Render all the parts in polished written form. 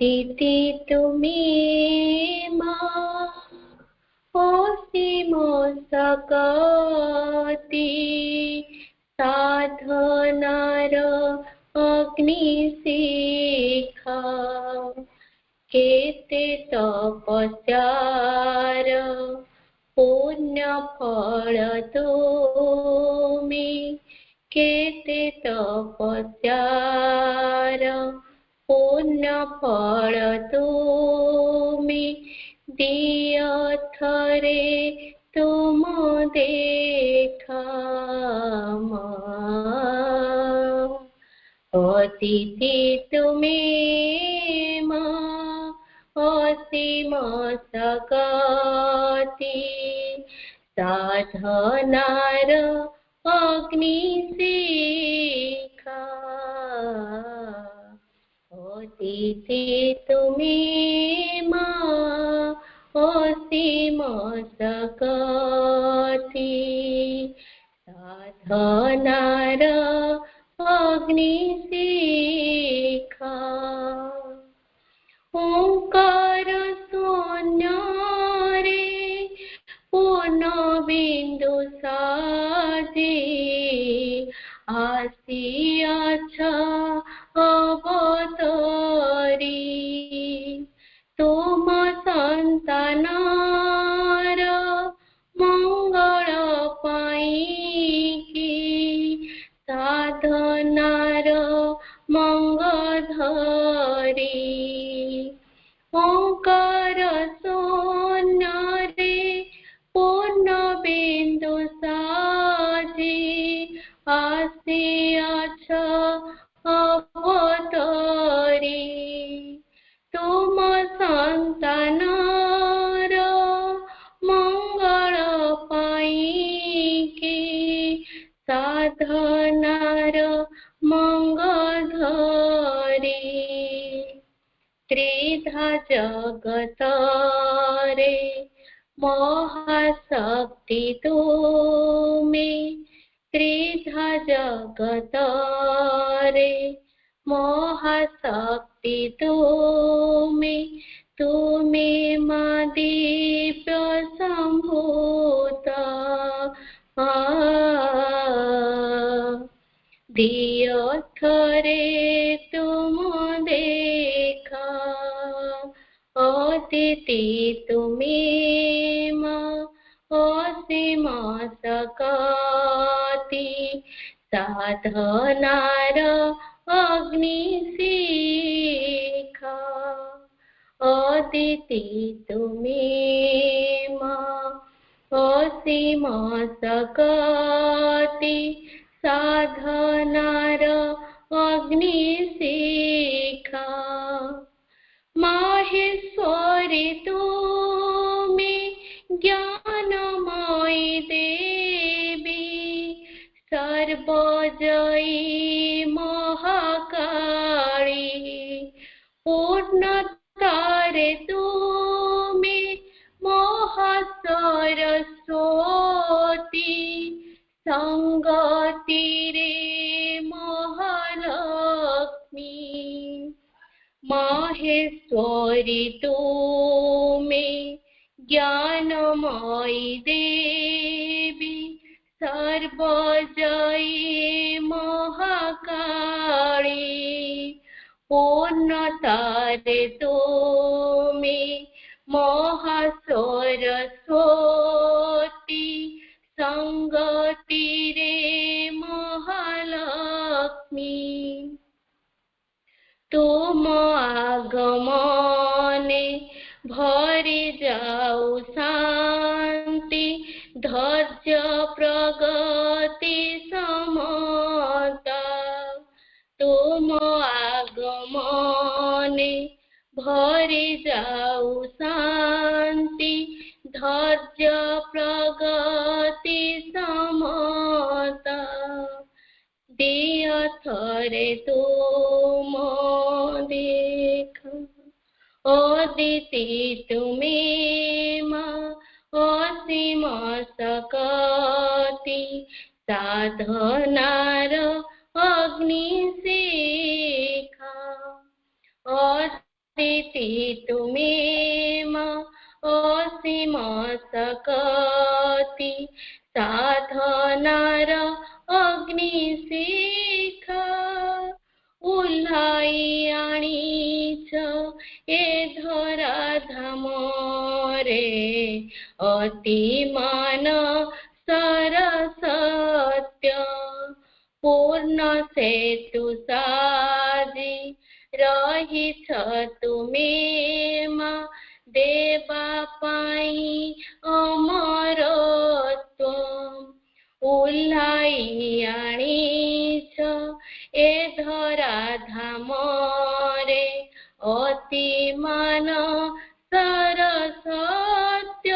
অদিতি তুমি মা অসীম শক্তি সাধনার অগ্নিশিখা কেতে তপস্যার পুণ্য ফল তুমি কেতে তপস্যার পুণ্য ফল তুমি দিয় থরে তুম দেখা অতিথি তুমি মা অসীম শক্তি সাধনার অগ্নিশিখা অতিথি তুমি মা অসীম শক্তি সাধনার অগ্নিশিখা ওঙ্কার শূন্যরে পূর্ণ বিন্দু সাজে আসিয়াছ অবতরী তুম সন্তানার মঙ্গল পাইকি সাধনার মঙ্গধরী ওঙ্কার শূন্যরে পূর্ণ বিন্দু সাজে আসিয়াছ অবতরী তুম সন্তানার মঙ্গল পাইকি সাধনার মঙ্গধরী ত্রিধা জগতরে মহাশক্তি তুমি ত্রিধা জগতরে মহাশক্তি তুমি তুমি মা দিব্য সম্ভূত দিয় থরে তুম দেখা অদিতি তুমি মা অসীম শক্তি সাধনার অগ্নিশিখা অদিতি তুমি মা অসীম শক্তি সাধনার অগ্নিশিখা মাহেশ্বরী তুমি জ্ঞানময়ী দেবী সর্বজয়ী মহাকালী পূর্ণতারে তুমি মহাসরস্বতী সঙ্গতিরে মহালক্ষ্মী মাহেশ্বরী তুমি জ্ঞানময়ী দেবী সর্বজয়ী মহাকালী পূর্ণতারে তুমি মহাসরস্বতী সঙ্গতিরে মহালক্ষ্মী তুম আগমনে ভরে যাও শান্তি ধৈর্য প্রগতি সমতা তুম আগমনে ভরে যাও শান্তি ধৈর্য প্রগতি সমতা দিয় থরে তুম দেখা অদিতি তুমি মা অসীম শক্তি সাধনার অগ্নিশিখা अदिति तुम्हें माँ असीम सकति साधनार अग्निशिखा उल्हाई आनीछ ए धरा धामरे अतिमान सरसत्य पूर्ण सेतु साजी रहिछ तुमे माँ देवा पाई अमरत्व उल्हाई आनीछ ए धरा धामरे अतिमान सरसत्य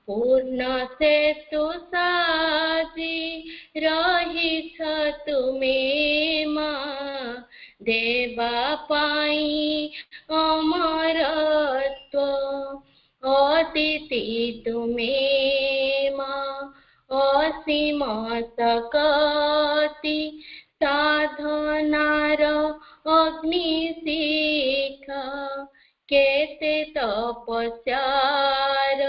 पूर्ण सेतु साजी रहिछ तुमे माँ देवा पाई अमरत्व अदिति तुमे माँ असीम सकति साधनार अग्निशिखा केते तपस्यार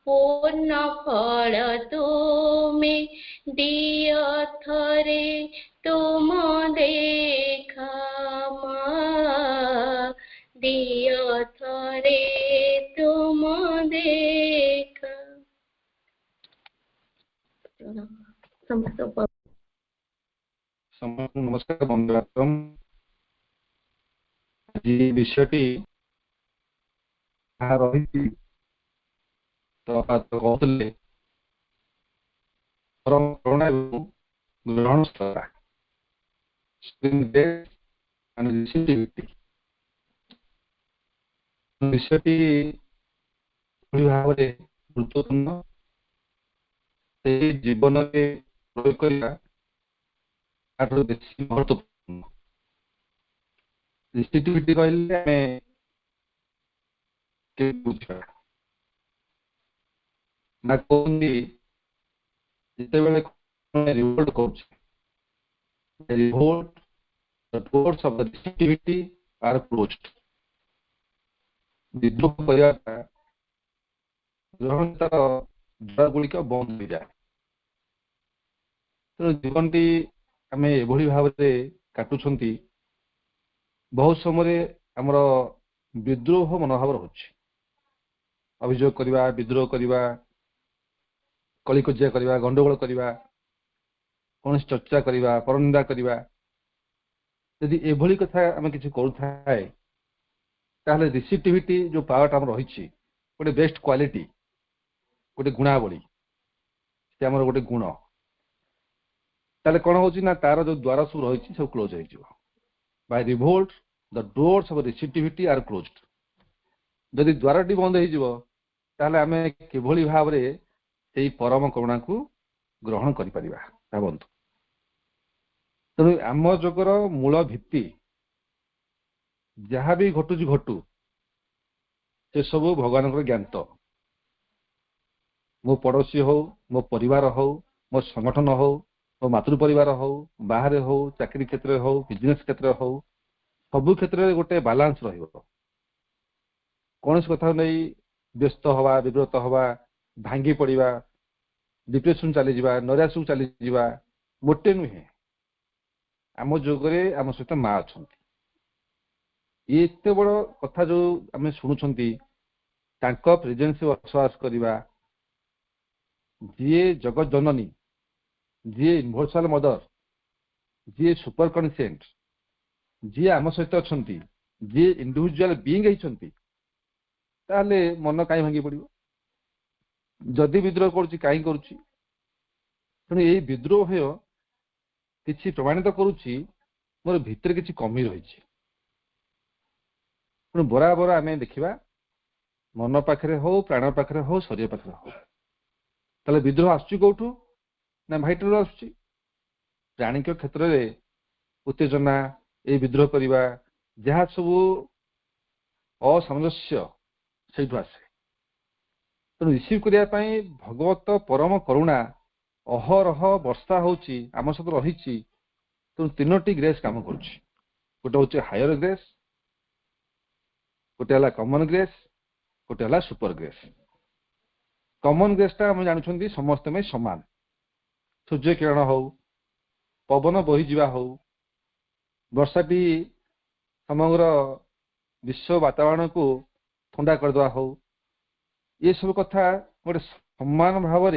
पूर्ण फल तुमे दिय थरे तुम देखा माँ दिय थरे तुम देखा। नमस्कार बंधुगण आज विषयटी रही तो कहते परम करुणा ग्रहण स्तरा विषयटी भाव गुरुत्वपूर्ण जीवन में प्रयोग करना महत्वपूर्ण रिस्ट्रिक्टिविटी कहले ना कहते जिते रिवोल्ट कर revolt the doors of the restrictivity are closed विद्रोह करने ग्रहण तार द्वार गुड़िक बंद हो जाए तो जीवन टी आम एभली भाव काटुंट बहुत समय आमर विद्रोह मनोभाव रोचे अभियोग करवा विद्रोह करवा कलिकजिया करवा गंडगोल करवा कौन चर्चा करवा परनिंदा करवा यदि एभली कथा आम कि करूँ रिसीप्टिविटी जो पावर आम रही गोटे बेस्ट क्वालिटी गोटे गुणावली से आम गोटे गुण ताले कौन हो तार जो द्वार सब रही सब क्लोज हो by revolt the doors of receptivity are closed जदि द्वारटी बंद हो आम किभली भाव से परम करुणा को ग्रहण कर भावतु तेणु आम जगर मूल भित्ति जहाँ भी घटुची घटू से सब भगवान ज्ञात मो पड़ोसी हो मो परिवार हो मो संगठन हो मो मातृ परिवार हो बाहर हो चाकरी क्षेत्र हो बिजनेस क्षेत्र हो सबु क्षेत्र में गोटे बालांस कौन कथा नहीं व्यस्त हवा विव्रत हवा भांगी पड़ा डिप्रेशन चली नैराश्य चली मोटे नुहे आम जुगे आम सहित माँ अच्छा ये एत बड़ कथा जो आम शुणुंट प्रेजेन्स बसवास करवा जी जगत जननी जी यूनिवर्सल मदर जी सुपर कन्सेंट जी आम सहित अच्छा जी इंडिविजुअल बीइंग होती मन कहीं भांगी पड़ो जदि विद्रोह कहीं करुच्ची तेणु ये विद्रोह किसी प्रमाणित करुच्ची मोर भितर किसी कमी रही बराबर आम देखा मन पाखे हो प्राण पाखे हो शरीर पाखे हो ताले विद्रोह आसुठू ना भाइटर आसुच्ची प्राणिक क्षेत्र में उत्तेजना ये विद्रोह करवा जहाँ सब असामंजस्य से आसे तेणु रिसीव करने भगवत परम करुणा अहरह वर्षा होची आम सहित रही तेणु तीनोटी ग्रेस काम करुच्ची गोटे हूँ हायर ग्रेस गोटे है कॉमन ग्रेस गोटे है सुपर ग्रेस। कॉमन ग्रेसटा आम जानते समस्त में समान सूर्य किरण हो पवन बही जा हो वर्षाटी समग्र विश्व वातावरण को ठंडा करदे हो ये सब कथा गोटे समान भाव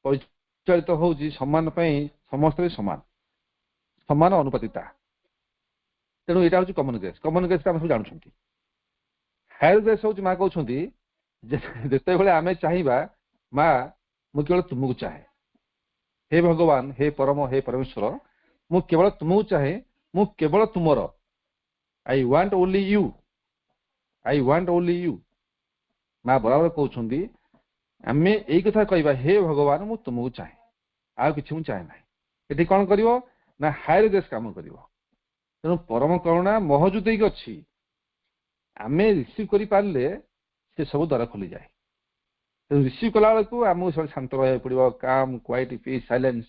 परिचालित हो समान समस्त समान समान अनुपातिता तेणु यहाँ हूँ कॉमन ग्रेस आम सब जानते। हायर ग्रेस हूँ माँ कहते जिते आम चाहिए माँ मु केवल तुमको चाहे हे भगवान हे परम हे परमेश्वर मु केवल तुमको चाहे मु केवल तुमर आई वांट ओनली यू माँ बराबर कहते आम यही कथा कहवा हे भगवान मु तुमको चाहे आ कि चाहे ना ये कौन कर ना हायर ग्रेस काम कर तेणु परम करुणा महजूद अच्छी आम रिसीव कर पारे से सब द्वार खोली जाए तेणु रिसीव कला बेलू आमको सब शांत रहा पड़ो काम क्वाइट पीस साइलेंस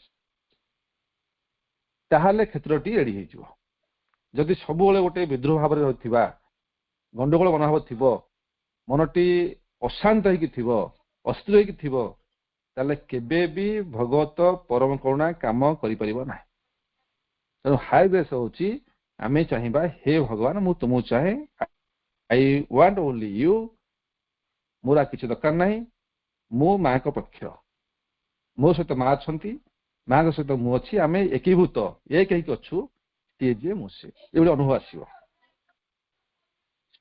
ताहले क्षेत्रटी रेडी हो जदि सब गोटे विद्रोह भाव में गंडगोल मनोभाव थी मनटी अशांत हो अस्थिर होले केबे भी भगवत परम करुणा काम करें ना। तेणु हाई ग्रेस हूँ आम चाहिए हे भगवान मु तुमको चाहे I want only you more किसी दरकार ना मो माँ का पक्ष मो सहित माँ अच्छा माँ सहित मुझे आम एकीभूत एक अच्छु सी जी मुझे ये अनुभव आसो।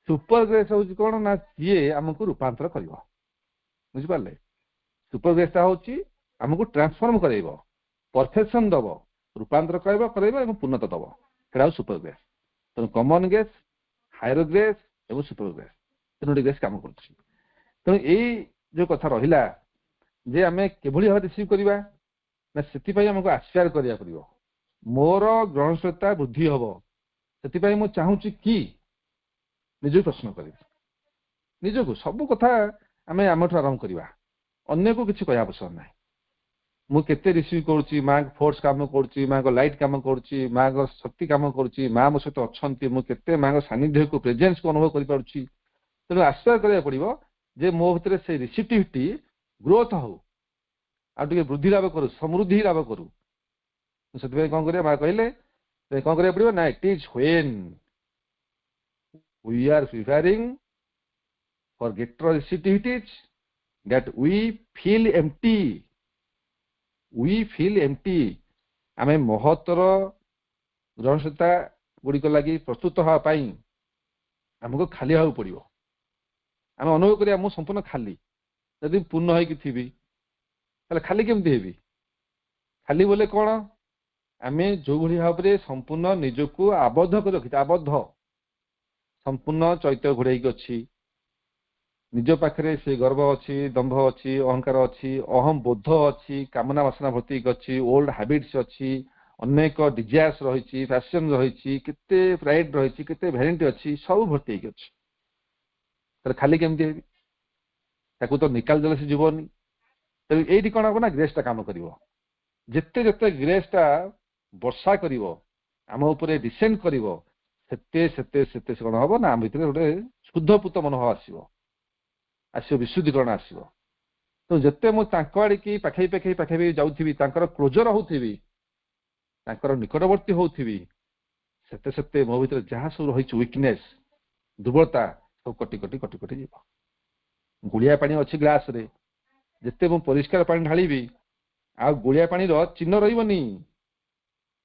सुपर ग्रेस हूँ कौन ना सी आमको रूपांतर कर बुझिपारे सुपर ग्रेसटा हूँ आमको ट्रांसफॉर्म कर परफेक्शन दब रूपांतर कर पूर्णता दब से सुपर ग्रेस। तेणु कॉमन ग्रेस हायर ग्रेस और सुपर ग्रेस तीनोटी ग्रेस कम कर तेणु यही जो कथा रहा जे आम किभली भाव रिसीव करवा ना से आमको आस्पायर करा पड़ो मोर ग्रहणशीलता वृद्धि हम से मुझे चाहूँगी कि निज प्रश्न कर निजक सब कथा आम आम आरंभ करवा अन्य को किसी कह आवश्यक ना मुझे रिसीव करुच्ची माँ फोर्स कम करुच्ची माँ को लाइट कम करुच्ची माँ को शक्ति कम करुच्ची माँ मो सहित अच्छा मुझे माँ को सानिध्य को प्रेजेन्स को अनुभव कर तेणु आस्पायर करा पड़ो जे मो भितर से रिसीप्टिविटी ग्रोथ हो आगे वृद्धि लाभ करू समृद्धि लाभ करू से कौन कर माँ कहले कौन करा पड़ो ना it is when we are preparing for greater receptivities that we feel empty आम महत्तर ग्रहणशीलता गुड़िक लगी प्रस्तुत हाँपाई आमको खाली हाँ पड़ो आम अनुभव करिया मु संपूर्ण खाली जदि पूर्ण हो खाली केमती खाली बोले कौन आम जो भाव में संपूर्ण निजक आबद्ध कर रखी आबद्ध संपूर्ण चैत्य घोड़े अच्छी निज पाखे से गर्व अच्छी दंभ अच्छी अहंकार अच्छी अहम बोध अच्छी कामना वासना भर्ती अच्छी ओल्ड हैबिट्स अच्छी अनेक डिजायर्स रही फैशन रही केते प्राइड रही केते वैरायटी अच्छी सब भर्ती अच्छी खाली केमती तो निकाल देले से जीवनी तेणु ये कौन हम ना ग्रेसटा कम कर जिते जिते ग्रेसटा वर्षा कर आम उपर डिसेंड कर कौन हम ना आम भर गोटे शुद्धपूत मनोभाव आसो विशुद्धिकरण आसो तो जिते मुझे आड़की पाखे पाखे पाखे जाऊँगी क्लोजर होती निकटवर्ती होती से मो भर जहाँ सब रही वीकनेस दुर्बलता सब कटि कटि कटि कटि जीव गुड़िया पानी अच्छी ग्लास रे जिते मु परिष्कार पानी ढाली आ गुड़िया पानी चिन्ह रही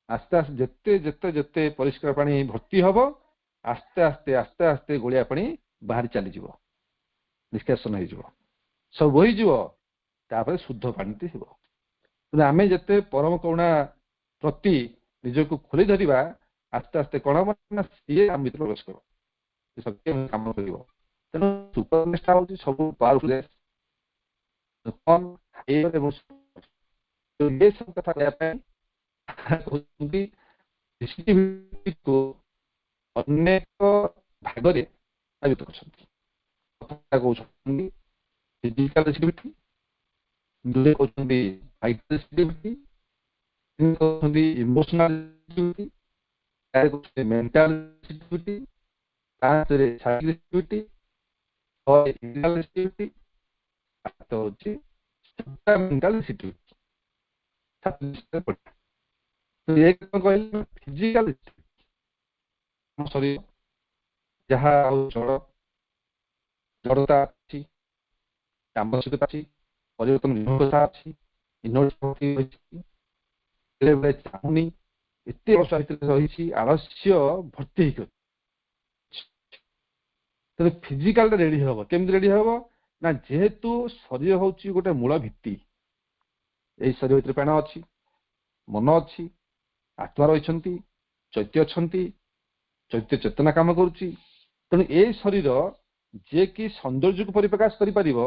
आस्ते आस्ते जिते जिते जिते परिष्कार पानी भर्ती हम आस्ते आस्ते आस्ते आस्ते गुड़िया पानी बाहरी चलीज निष्कासन हो सब बोईज शुद्ध पानी तेणु आम जिते परम करुणा प्रति निजक खोली धरवा आस्ते आस्ते कौन हम ना सी आम भर प्रवेश कर कम कर तेणु सुपर ग्रेसटा हूँ सब पावरफुल कौन सब कथा को अनेक भाग में कहते फिजिकल रिसीप्टिविटी कहते वाइटल रिसीप्टिविटी कहते इमोशनल रिसीप्टिविटी मेंटल रिसीप्टिविटी ପାଞ୍ଚରେ ଶାରୀରିକ ରେସିଟିଭିଟି, ଛଅ ଇଣ୍ଟରନାଲ ରେସିଟିଭିଟି, ସାତ ହଉଛି ମେଣ୍ଟାଲ ରେସିଟିଭିଟି। ତ ଏ କଣ କହିଲେ ଫିଜିକାଲ ଶରୀର ଯାହା ଆଉ ଜଡ଼ତା ଅଛି, ଆବଶ୍ୟକତା ଅଛି, ପରିବର୍ତ୍ତନ ବିମୁଖତା ଅଛି, ବେଳେ ଚାହୁଁନି, ଏତେ ବର୍ଷ ଭିତରେ ରହିଛି ଆଳସ୍ୟ ଭର୍ତ୍ତି ହେଇକି। ତେଣୁ ଫିଜିକାଲଟା ରେଡି ହବ। କେମିତି ରେଡି ହବ ନା ଯେହେତୁ ଶରୀର ହଉଛି ଗୋଟେ ମୂଳ ଭିତ୍ତି, ଏଇ ଶରୀର ଭିତରେ ପ୍ରାଣ ଅଛି, ମନ ଅଛି, ଆତ୍ମା ରହିଛନ୍ତି, ଚୈତ୍ୟ ଅଛନ୍ତି, ଚୈତ୍ୟ ଚେତନା କାମ କରୁଛି। ତେଣୁ ଏ ଶରୀର ଯିଏକି ସୌନ୍ଦର୍ଯ୍ୟକୁ ପରିପ୍ରକାଶ କରିପାରିବ,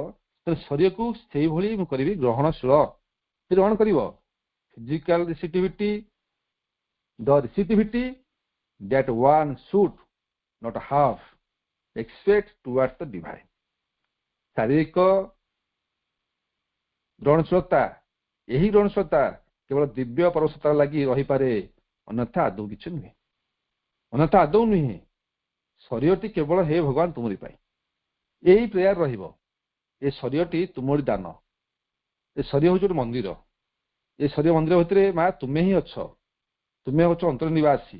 ତେଣୁ ଶରୀରକୁ ସେଇଭଳି ମୁଁ କରିବି ଗ୍ରହଣଶୀଳ, ଗ୍ରହଣ କରିବ। Physical receptivity, the receptivity that one should not have expect towards the divine। ଶାରୀରିକ ଗ୍ରହଣଶୀଳତା, ଏହି ଗ୍ରହଣଶୀଳତା କେବଳ ଦିବ୍ୟ ପରମସତ୍ତା ଲାଗି ରହିପାରେ, ଅନ୍ୟଥା ଆଦୌ କିଛି ନୁହେଁ। ଅନ୍ୟଥା ଆଦୌ ନୁହେଁ। ଶରୀରଟି କେବଳ ହେ ଭଗବାନ ତୁମରି ପାଇଁ, ଏଇ ପ୍ରେୟାର ରହିବ। ଏ ଶରୀରଟି ତୁମରି ଦାନ। ଏ ଶରୀର ହଉଛି ଗୋଟେ ମନ୍ଦିର। ଏ ଶରୀର ମନ୍ଦିର ଭିତରେ ମା ତୁମେ ହିଁ ଅଛ। ତୁମେ ହଉଛ ଅନ୍ତର୍ନିବାସୀ।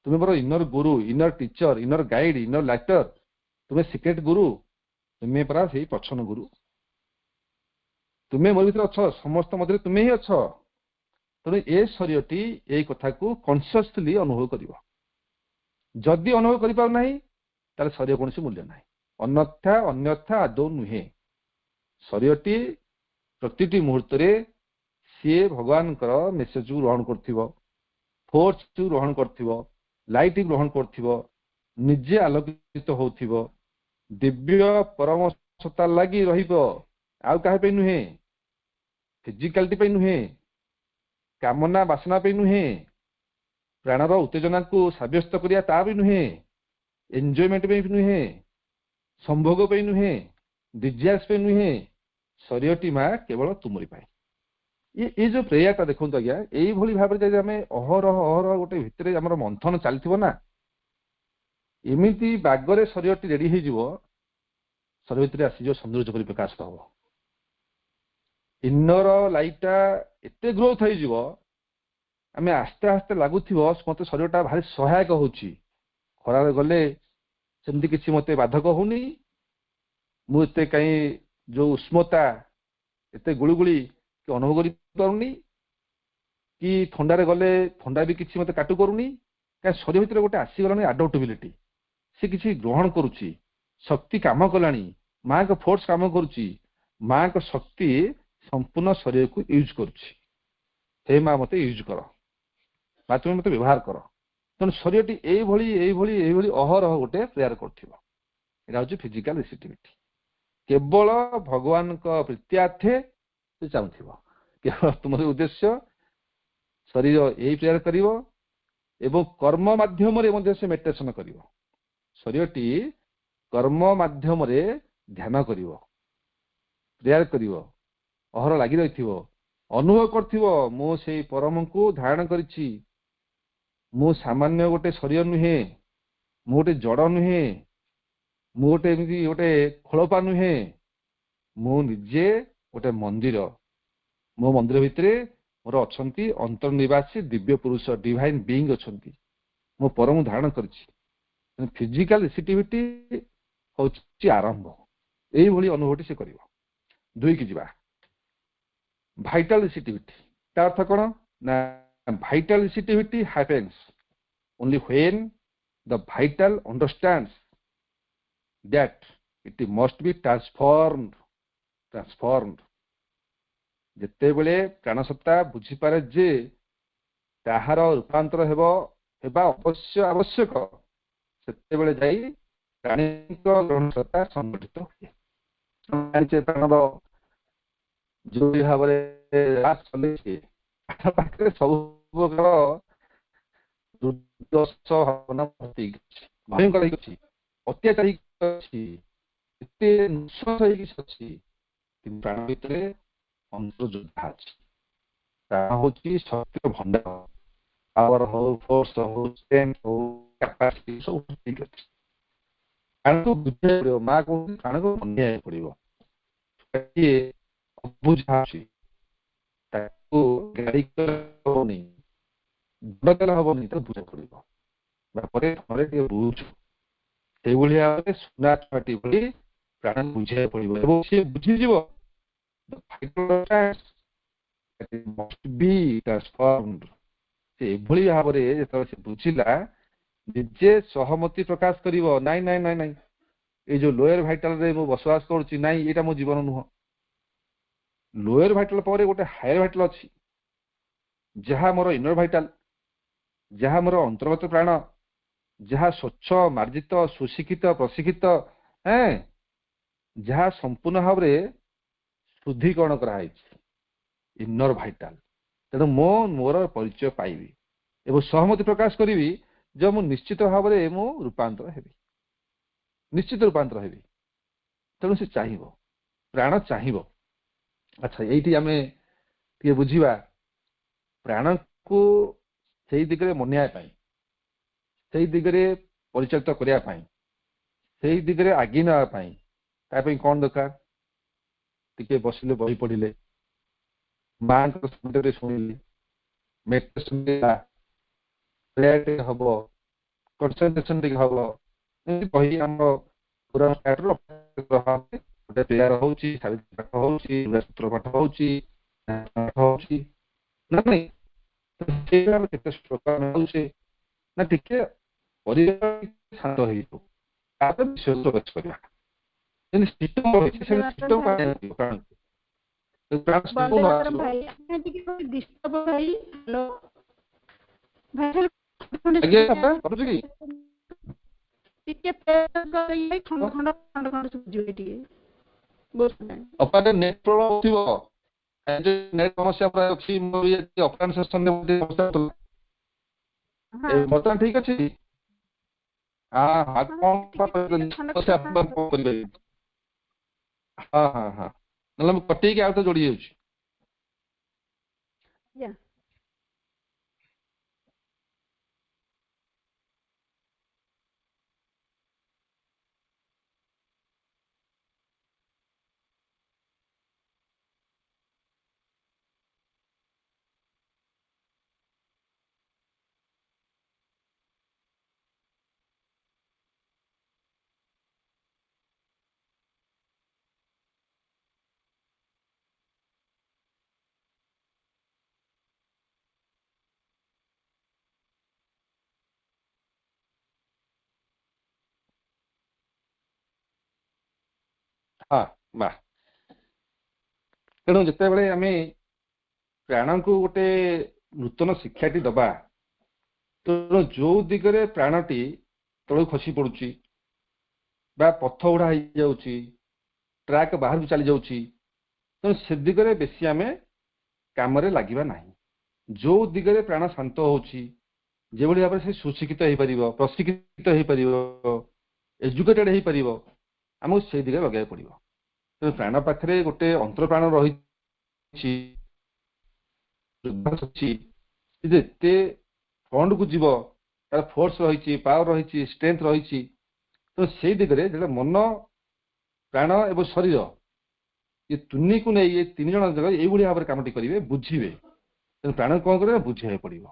ତୁମେ ମୋର inner guru, inner teacher, inner guide, inner lighter. ତୁମେ ସିକ୍ରେଟ ଗୁରୁ। ତୁମେ ପରା ସେଇ ପ୍ରଚ୍ଛନ୍ନ ଗୁରୁ। ତୁମେ ମୋ ଭିତରେ ଅଛ, ସମସ୍ତ ମଧ୍ୟରେ ତୁମେ ହିଁ ଅଛ। ତେଣୁ ଏ ଶରୀରଟି ଏଇ କଥାକୁ କନସିୟସଲି ଅନୁଭବ କରିବ। ଯଦି ଅନୁଭବ କରିପାରୁନାହିଁ ତାହେଲେ ଶରୀର କୌଣସି ମୂଲ୍ୟ ନାହିଁ। ଅନ୍ୟଥା ଆଦୌ ନୁହେଁ। ଶରୀରଟି ପ୍ରତିଟି ମୁହୂର୍ତ୍ତରେ ସିଏ ଭଗବାନଙ୍କର ମେସେଜକୁ ଗ୍ରହଣ କରୁଥିବ, ଫୋର୍ସକୁ ଗ୍ରହଣ କରୁଥିବ, ଲାଇଟ୍ ଗ୍ରହଣ କରୁଥିବ, ନିଜେ ଆଲୋକିତ ହଉଥିବ, ଦିବ୍ୟ ପରମ ସତ୍ତା ଲାଗି ରହିବ। ଆଉ କାହା ପାଇଁ ନୁହେଁ, ଫିଜିକାଲିଟି ପାଇଁ ନୁହେଁ, କାମନା ବାସନା ପାଇଁ ନୁହେଁ, ପ୍ରାଣର ଉତ୍ତେଜନାକୁ ସାବ୍ୟସ୍ତ କରିବା ତା ବି ନୁହେଁ, ଏନ୍ଜୟମେଣ୍ଟ ପାଇଁ ନୁହେଁ, ସମ୍ଭୋଗ ପାଇଁ ନୁହେଁ, ଡିଜାୟାର୍ସ ପାଇଁ ନୁହେଁ। ଶରୀରଟି ମା କେବଳ ତୁମରି ପାଇଁ। ଏ ଯୋଉ ପ୍ରେୟାରଟା ଦେଖନ୍ତୁ ଆଜ୍ଞା, ଏଇଭଳି ଭାବରେ ଯଦି ଆମେ ଅହରହ ଗୋଟେ ଭିତରେ ଆମର ମନ୍ଥନ ଚାଲିଥିବ ନା, ଏମିତି ବାଗରେ ଶରୀରଟି ରେଡି ହେଇଯିବ, ଶରୀର ଭିତରେ ଆସିଯିବ ସୌନ୍ଦର୍ଯ୍ୟ ପରି ପ୍ରକାଶିତ ହବ। ଇନର ଲାଇଟଟା ଏତେ ଗ୍ରୋଥ ହେଇଯିବ, ଆମେ ଆସ୍ତେ ଆସ୍ତେ ଲାଗୁଥିବ ମତେ ଶରୀରଟା ଭାରି ସହାୟକ ହଉଛି। ଖରାରେ ଗଲେ ସେମିତି କିଛି ମତେ ବାଧକ ହଉନି। ମୁଁ ଏତେ କାହିଁ ଯୋଉ ଉଷ୍ମତା, ଏତେ ଗୁଳୁଗୁଳି ଅନୁଭବ କରିପାରୁନି, କି ଥଣ୍ଡାରେ ଗଲେ ଥଣ୍ଡା ବି କିଛି ମତେ କାଟୁ କରୁନି। କାରଣ ଶରୀର ଭିତରେ ଗୋଟେ ଆସିଗଲାଣି ଆଡପ୍ଟେବିଲିଟି। ସେ କିଛି ଗ୍ରହଣ କରୁଛି, ଶକ୍ତି କାମ କଲାଣି, ମାଙ୍କ ଫୋର୍ସ କାମ କରୁଛି, ମାଙ୍କ ଶକ୍ତି ସମ୍ପୂର୍ଣ୍ଣ ଶରୀରକୁ ୟୁଜ କରୁଛି। ହେ ମା ମତେ ୟୁଜ କର, ମା ତୁମେ ମତେ ବ୍ୟବହାର କର। ତେଣୁ ଶରୀରଟି ଏଇଭଳି ଏଇଭଳି ଏଇଭଳି ଅହରହ ଗୋଟେ ପ୍ରେୟାର କରୁଥିବ। ଏଇଟା ହଉଛି ଫିଜିକାଲ ରେସିଟିଭିଟି। କେବଳ ଭଗବାନଙ୍କ ପ୍ରୀତ୍ୟାର୍ଥେ ସେ ଚାହୁଁଥିବ। କେବଳ ତୁମର ଉଦ୍ଦେଶ୍ୟ ଶରୀର ଏଇ ପ୍ରେୟାର କରିବ ଏବଂ କର୍ମ ମାଧ୍ୟମରେ ମଧ୍ୟ ସେ ମେଡିଟେସନ କରିବ। ଶରୀରଟି କର୍ମ ମାଧ୍ୟମରେ ଧ୍ୟାନ କରିବ, ପ୍ରେୟାର କରିବ, ଅହର ଲାଗି ରହିଥିବ, ଅନୁଭବ କରିଥିବ ମୁଁ ସେଇ ପରମଙ୍କୁ ଧାରଣ କରିଛି। ମୁଁ ସାମାନ୍ୟ ଗୋଟେ ଶରୀର ନୁହେଁ, ମୁଁ ଗୋଟେ ଜଡ଼ ନୁହେଁ, ମୁଁ ଗୋଟେ ଏମିତି ଗୋଟେ ଖୋଳପା ନୁହେଁ, ମୁଁ ନିଜେ ଗୋଟେ ମନ୍ଦିର। ମୋ ମନ୍ଦିର ଭିତରେ ମୋର ଅଛନ୍ତି ଅନ୍ତର୍ନିବାସୀ ଦିବ୍ୟ ପୁରୁଷ, ଡିଭାଇନ ବିଇଙ୍ଗ ଅଛନ୍ତି। ମୁଁ ପରମ ଧାରଣ କରିଛି। ଫିଜିକାଲ ରେସିଟିଭିଟି ହଉଛି ଆରମ୍ଭ। ଏଇଭଳି ଅନୁଭୂତି ସେ କରିବ। ଦୁଇକି ଯିବା, ଭାଇଟାଲ ରେସିଟିଭିଟି। ତା ଅର୍ଥ କଣ ନା vital ରେସିଟିଭିଟି happens only when the vital understands that it must be transformed। ଯେତେବେଳେ ପ୍ରାଣସତ୍ତା ବୁଝିପାରେ ଯେ ତାହାର ରୂପାନ୍ତର ହେବା ଅବଶ୍ୟ ଆବଶ୍ୟକ, ସେତେବେଳେ ଯାଇ ପ୍ରାଣୀଙ୍କ ଗ୍ରହଣସତ୍ତା ସଂଗଠିତ ହୁଏ। ପ୍ରାଣର ଯୋଉ ଭାବରେ ଚଲେଇଛି ପାଖରେ ସବୁ ପ୍ରକାର ଭାବନା ଭୟଙ୍କର ହେଇକି ଅଛି, ଅତ୍ୟାଚାର ହେଇକି ଅଛି, ଏତେ ନିଃଶ୍ୱାସ ହେଇକି ଅଛି, କିନ୍ତୁ ପ୍ରାଣ ଭିତରେ ଅନ୍ତର୍ଯୋଦ୍ଧା ଅଛି। ପ୍ରାଣ ହଉଛି ଶକ୍ତିର ଭଣ୍ଡାର। ପାୱାର ହଉ, ଫୋର୍ସ ହଉ, ଷ୍ଟ୍ରେନ୍ଥ ହଉ, କାପାସିଟି ସବୁ ଠିକ ଅଛି। ପ୍ରାଣକୁ ବୁଝିବାକୁ ପଡିବ। ମା କହୁଛି ପ୍ରାଣକୁ ଅନେଇବାକୁ ପଡିବ। କିଏ ଅବୁଝା ଅଛି ତାକୁ ଗାଡି ହବନି, ବଡ କଲେ ହବନି, ତାକୁ ବୁଝିବାକୁ ପଡିବ। ବାପରେ ଥରେ ଟିକେ ବୁଝୁ। ସେଇଭଳି ଭାବରେ ସୁନା ଛୁଆଟି ଭଳି ପ୍ରାଣକୁ ବୁଝିବାକୁ ପଡିବ ଏବଂ ସେ ବୁଝିଯିବ। ସେ ଏଭଳି ଭାବରେ ଯେତେବେଳେ ସେ ବୁଝିଲା ନିଜେ ସହମତି ପ୍ରକାଶ କରିବ, ନାଇଁ ନାଇଁ ନାଇଁ ନାଇଁ ଏଇ ଯୋଉ ଲୋୟର ଭାଇଟାଲରେ ମୁଁ ବସବାସ କରୁଛି, ନାଇଁ ଏଇଟା ମୋ ଜୀବନ ନୁହଁ। ଲୋୟର ଭାଇଟାଲ ପରେ ଗୋଟେ ହାୟର ଭାଇଟାଲ ଅଛି, ଯାହା ମୋର ଇନର ଭାଇଟାଲ, ଯାହା ମୋର ଅନ୍ତର୍ଗତ ପ୍ରାଣ, ଯାହା ସ୍ୱଚ୍ଛ ମାର୍ଜିତ ସୁଶିକ୍ଷିତ ପ୍ରଶିକ୍ଷିତ, ଯାହା ସମ୍ପୂର୍ଣ୍ଣ ଭାବରେ ଶୁଦ୍ଧିକରଣ କରାଯାଇଛି, ଇନର ଭାଇଟାଲ। ତେଣୁ ମୋର ପରିଚୟ ପାଇବି ଏବଂ ସହମତି ପ୍ରକାଶ କରିବି ଯେ ମୁଁ ନିଶ୍ଚିତ ଭାବରେ ମୁଁ ରୂପାନ୍ତର ହେବି, ନିଶ୍ଚିତ ରୂପାନ୍ତର ହେବି। ତେଣୁ ସେ ଚାହିଁବ, ପ୍ରାଣ ଚାହିଁବ। ଆଚ୍ଛା, ଏଇଠି ଆମେ ଟିକେ ବୁଝିବା ପ୍ରାଣକୁ ସେଇ ଦିଗରେ ମନେଇବା ପାଇଁ, ସେଇ ଦିଗରେ ପରିଚାଳିତ କରିବା ପାଇଁ, ସେଇ ଦିଗରେ ଆଗେଇ ନେବା ପାଇଁ ତା ପାଇଁ କ'ଣ ଦରକାର? ଟିକେ ବସିଲେ, ବହି ପଢିଲେ, ମାଙ୍କର ଶବ୍ଦରେ ଶୁଣିଲେ, ମେଡିଟେସନ ହବ, କନସେନ୍ଟ୍ରେସନ ଟିକେ ହବ। ଏମିତି ବହି ଆମର ପୁରାଣ ଗୋଟେ ପ୍ରେୟାର ହଉଛି, ସାବିତ୍ରୀ ପାଠ ହଉଛି, ସୂତ୍ର ପାଠ ହଉଛି, ହଉଛି ନା ନାଇଁ? କେତେ ଶ୍ଲୋକ ହଉଛି ନା ଟିକେ ପରିବାର ଶାନ୍ତ ହେଇଯିବ, ତାପରେ ବିଷୟ ପ୍ରବେଶ କରିବା। ବର୍ତ୍ତମାନ ଠିକ ଅଛି? ହଁ ହଁ, ନହେଲେ ମୁଁ କଟେଇକି ଆଉ ଥରେ ଯୋଡି ଯାଉଛି। ହଁ ବା, ତେଣୁ ଯେତେବେଳେ ଆମେ ପ୍ରାଣକୁ ଗୋଟେ ନୂତନ ଶିକ୍ଷାଟି ଦବା, ତେଣୁ ଯୋଉ ଦିଗରେ ପ୍ରାଣଟି ତଳକୁ ଖସି ପଡୁଛି ବା ପଥ ଉଡ଼ା ହେଇଯାଉଛି, ଟ୍ରାକ୍ ବାହାରକୁ ଚାଲି ଯାଉଛି, ତେଣୁ ସେ ଦିଗରେ ବେଶୀ ଆମେ କାମରେ ଲାଗିବା ନାହିଁ। ଯୋଉ ଦିଗରେ ପ୍ରାଣ ଶାନ୍ତ ହଉଛି, ଯେଭଳି ଭାବରେ ସେ ସୁଶିକ୍ଷିତ ହେଇପାରିବ, ପ୍ରଶିକ୍ଷିତ ହେଇପାରିବ, ଏଜୁକେଟେଡ ହେଇପାରିବ, ଆମକୁ ସେଇ ଦିଗରେ ଲଗାଇବାକୁ ପଡିବ। ତେଣୁ ପ୍ରାଣ ପାଖରେ ଗୋଟେ ଅନ୍ତର ପ୍ରାଣ ରହିଛି, ଏତେ ଫ୍ରଣ୍ଟକୁ ଯିବ, ତାର ଫୋର୍ସ ରହିଛି, ପାୱାର ରହିଛି, ଷ୍ଟ୍ରେନ୍ଥ ରହିଛି। ତେଣୁ ସେଇ ଦିଗରେ ଯେତେବେଳେ ମନ, ପ୍ରାଣ ଏବଂ ଶରୀର ଏ ତୁନିକୁ ନେଇ ଏ ତିନି ଜଣ ଏଇଭଳି ଭାବରେ କାମଟି କରିବେ, ବୁଝିବେ। ତେଣୁ ପ୍ରାଣ କ'ଣ କରିବେ? ବୁଝିବାକୁ ପଡିବ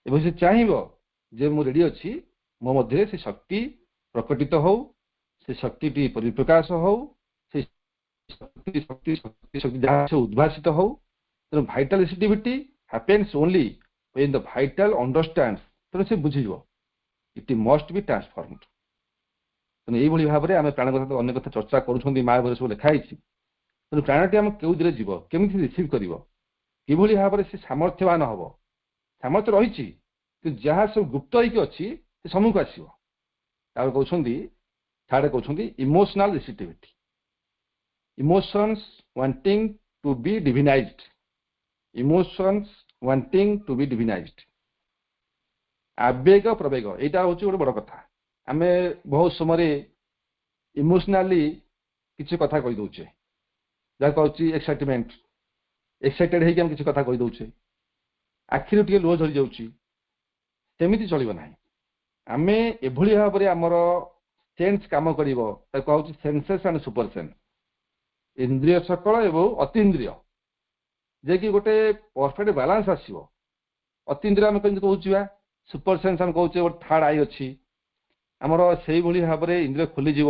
ଏବଂ ସେ ଚାହିଁବ ଯେ ମୁଁ ରେଡି ଅଛି, ମୋ ମଧ୍ୟରେ ସେ ଶକ୍ତି ପ୍ରକଟିତ ହଉ, ସେ ଶକ୍ତିଟି ପରିପ୍ରକାଶ ହଉ, ସେ ଶକ୍ତି ଯାହା ସେ ଉଦ୍ଭାସିତ ହଉ। ତେଣୁ vital ରେସିଟିଭିଟି happens only when the vital understands। ତେଣୁ ସେ ବୁଝିଯିବ, it must be transformed। ତେଣୁ ଏଇଭଳି ଭାବରେ ଆମେ ପ୍ରାଣ କଥା ଅନେକ କଥା ଚର୍ଚ୍ଚା କରୁଛନ୍ତି, ମା ଘରେ ସବୁ ଲେଖା ହେଇଛି। ତେଣୁ ପ୍ରାଣଟି ଆମେ କେଉଁ ଦିଗରେ ଯିବ, କେମିତି ରିସିଭ୍ କରିବ, କିଭଳି ଭାବରେ ସେ ସାମର୍ଥ୍ୟବାନ ହବ। ସାମର୍ଥ୍ୟ ରହିଛି, କିନ୍ତୁ ଯାହା ସବୁ ଗୁପ୍ତ ହେଇକି ଅଛି ସେ ସମ୍ମୁଖକୁ ଆସିବ। ତାପରେ କହୁଛନ୍ତି, ଥାର୍ଡ କହୁଛନ୍ତି ଇମୋସନାଲ ରେସିଟିଭିଟି, ଇମୋସନ୍ସ ୱାଣ୍ଟିଂ ଟୁ ବି ଡିଭିନାଇଜ୍ଡ, ଇମୋସନ୍ସ ୱାଣ୍ଟିଂ ଟୁ ବି ଡିଭିନାଇଜ୍ଡ। ଆବେଗ ପ୍ରବେଗ, ଏଇଟା ହଉଛି ଗୋଟେ ବଡ କଥା। ଆମେ ବହୁତ ସମୟରେ ଇମୋସନାଲି କିଛି କଥା କହିଦଉଛେ, ଯାହା କହୁଛି ଏକ୍ସାଇଟମେଣ୍ଟ, ଏକ୍ସାଇଟେଡ ହେଇକି ଆମେ କିଛି କଥା କହିଦଉଛେ, ଆଖିରୁ ଟିକେ ଲୁହ ଝରି ଯାଉଛି। ସେମିତି ଚଳିବ ନାହିଁ। ଆମେ ଏଭଳି ଭାବରେ ଆମର ସେନ୍ସ କାମ କରିବ ତାକୁ କହୁଛି ସେନ୍ସେସ୍ ଆଣ୍ଡ ସୁପର ସେନ୍ସ, ଇନ୍ଦ୍ରିୟ ସକଳ ଏବଂ ଅତୀନ୍ଦ୍ରିୟ, ଯେ କି ଗୋଟେ ପରଫେକ୍ଟ ବାଲାନ୍ସ ଆସିବ। ଅତୀନ୍ଦ୍ରିୟ ଆମେ କେମିତି କହୁଛୁ ବା, ସୁପର ସେନ୍ସ ଆମେ କହୁଛେ ଗୋଟେ ଥାର୍ଡ ଆଇ ଅଛି ଆମର, ସେଇଭଳି ଭାବରେ ଇନ୍ଦ୍ରିୟ ଖୋଲିଯିବ।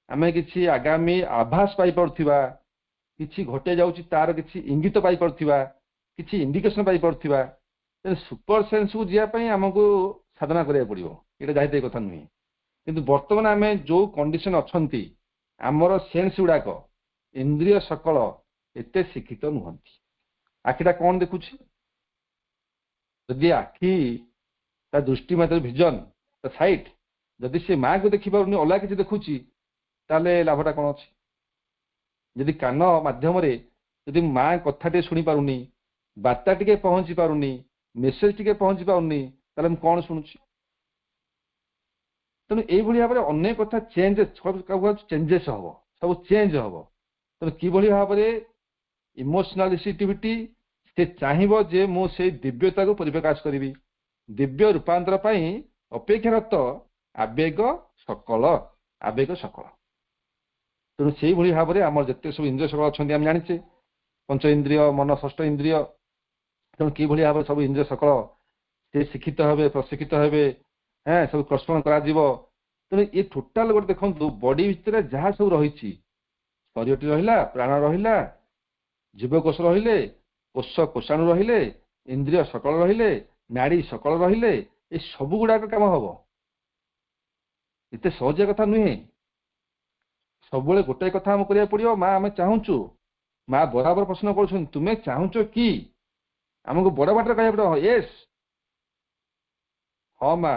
ଆମେ କିଛି ଆଗାମୀ ଆଭାସ ପାଇପାରୁଥିବା, କିଛି ଘଟେ ଯାଉଛି ତାର କିଛି ଇଙ୍ଗିତ ପାଇପାରୁଥିବା, କିଛି ଇଣ୍ଡିକେସନ ପାଇପାରୁଥିବା। ସୁପର ସେନ୍ସକୁ ଯିବା ପାଇଁ ଆମକୁ ସାଧନା କରିବାକୁ ପଡିବ, ଏଇଟା ଯାହିତାଇ କଥା ନୁହେଁ। କିନ୍ତୁ ବର୍ତ୍ତମାନ ଆମେ ଯୋଉ କଣ୍ଡିସନ ଅଛନ୍ତି, ଆମର ସେନ୍ସ ଗୁଡାକ ଇନ୍ଦ୍ରିୟ ସକଳ ଏତେ ଶିକ୍ଷିତ ନୁହନ୍ତି। ଆଖିଟା କଣ ଦେଖୁଛି? ଯଦି ଆଖି ତା ଦୃଷ୍ଟି ମାଧ୍ୟମରେ ଭିଜନ ତା ସାଇଟ୍ ଯଦି ସେ ମାକୁ ଦେଖିପାରୁନି ଅଲଗା କିଛି ଦେଖୁଛି, ତାହେଲେ ଲାଭଟା କଣ ଅଛି? ଯଦି କାନ ମାଧ୍ୟମରେ ଯଦି ମା କଥା ଟିକେ ଶୁଣିପାରୁନି, ବାର୍ତ୍ତା ଟିକେ ପହଞ୍ଚି ପାରୁନି, ମେସେଜ ଟିକେ ପହଞ୍ଚି ପାରୁନି, ତାହେଲେ ମୁଁ କଣ ଶୁଣୁଛି? ତେଣୁ ଏଇଭଳି ଭାବରେ ଅନେକ କଥା ଚେଞ୍ଜେସ୍ ହବ, ସବୁ ଚେଞ୍ଜ ହବ। ତେଣୁ କିଭଳି ଭାବରେ ଇମୋସନାଲ ରିସିଟିଭିଟି, ସେ ଚାହିଁବ ଯେ ମୁଁ ସେଇ ଦିବ୍ୟତାକୁ ପରିପ୍ରକାଶ କରିବି। ଦିବ୍ୟ ରୂପାନ୍ତର ପାଇଁ ଅପେକ୍ଷାରତ ଆବେଗ ସକଳ, ଆବେଗ ସକଳ। ତେଣୁ ସେଇଭଳି ଭାବରେ ଆମର ଯେତେ ସବୁ ଇନ୍ଦ୍ରିୟ ସକଳ ଅଛନ୍ତି ଆମେ ଜାଣିଛେ, ପଞ୍ଚ ଇନ୍ଦ୍ରିୟ, ମନ ଷଷ୍ଠ ଇନ୍ଦ୍ରିୟ। ତେଣୁ କିଭଳି ଭାବରେ ସବୁ ଇନ୍ଦ୍ରିୟ ସକଳ ସେ ଶିକ୍ଷିତ ହେବେ, ପ୍ରଶିକ୍ଷିତ ହେବେ, ସବୁ କର୍ଷଣ କରାଯିବ। ତେଣୁ ଏ ଟୋଟାଲ ଗୋଟେ ଦେଖନ୍ତୁ, ବଡି ଭିତରେ ଯାହା ସବୁ ରହିଛି, ଶରୀରଟି ରହିଲା, ପ୍ରାଣ ରହିଲା, ଜୀବକୋଷ ରହିଲେ, କୋଷ କୋଷାଣୁ ରହିଲେ, ଇନ୍ଦ୍ରିୟ ସକଳ ରହିଲେ, ନାଡି ସକଳ ରହିଲେ, ଏ ସବୁ ଗୁଡାକ କାମ ହବ। ଏତେ ସହଜିଆ କଥା ନୁହେଁ। ସବୁବେଳେ ଗୋଟାଏ କଥା ଆମକୁ କରିବାକୁ ପଡିବ, ମା ଆମେ ଚାହୁଁଛୁ। ମା ବରାବର ପ୍ରଶ୍ନ କରୁଛନ୍ତି, ତୁମେ ଚାହୁଁଛ କି? ଆମକୁ ବଡ ବାଟରେ କହିବାକୁ ପଡିବ, ୟେସ୍, ହଁ ମା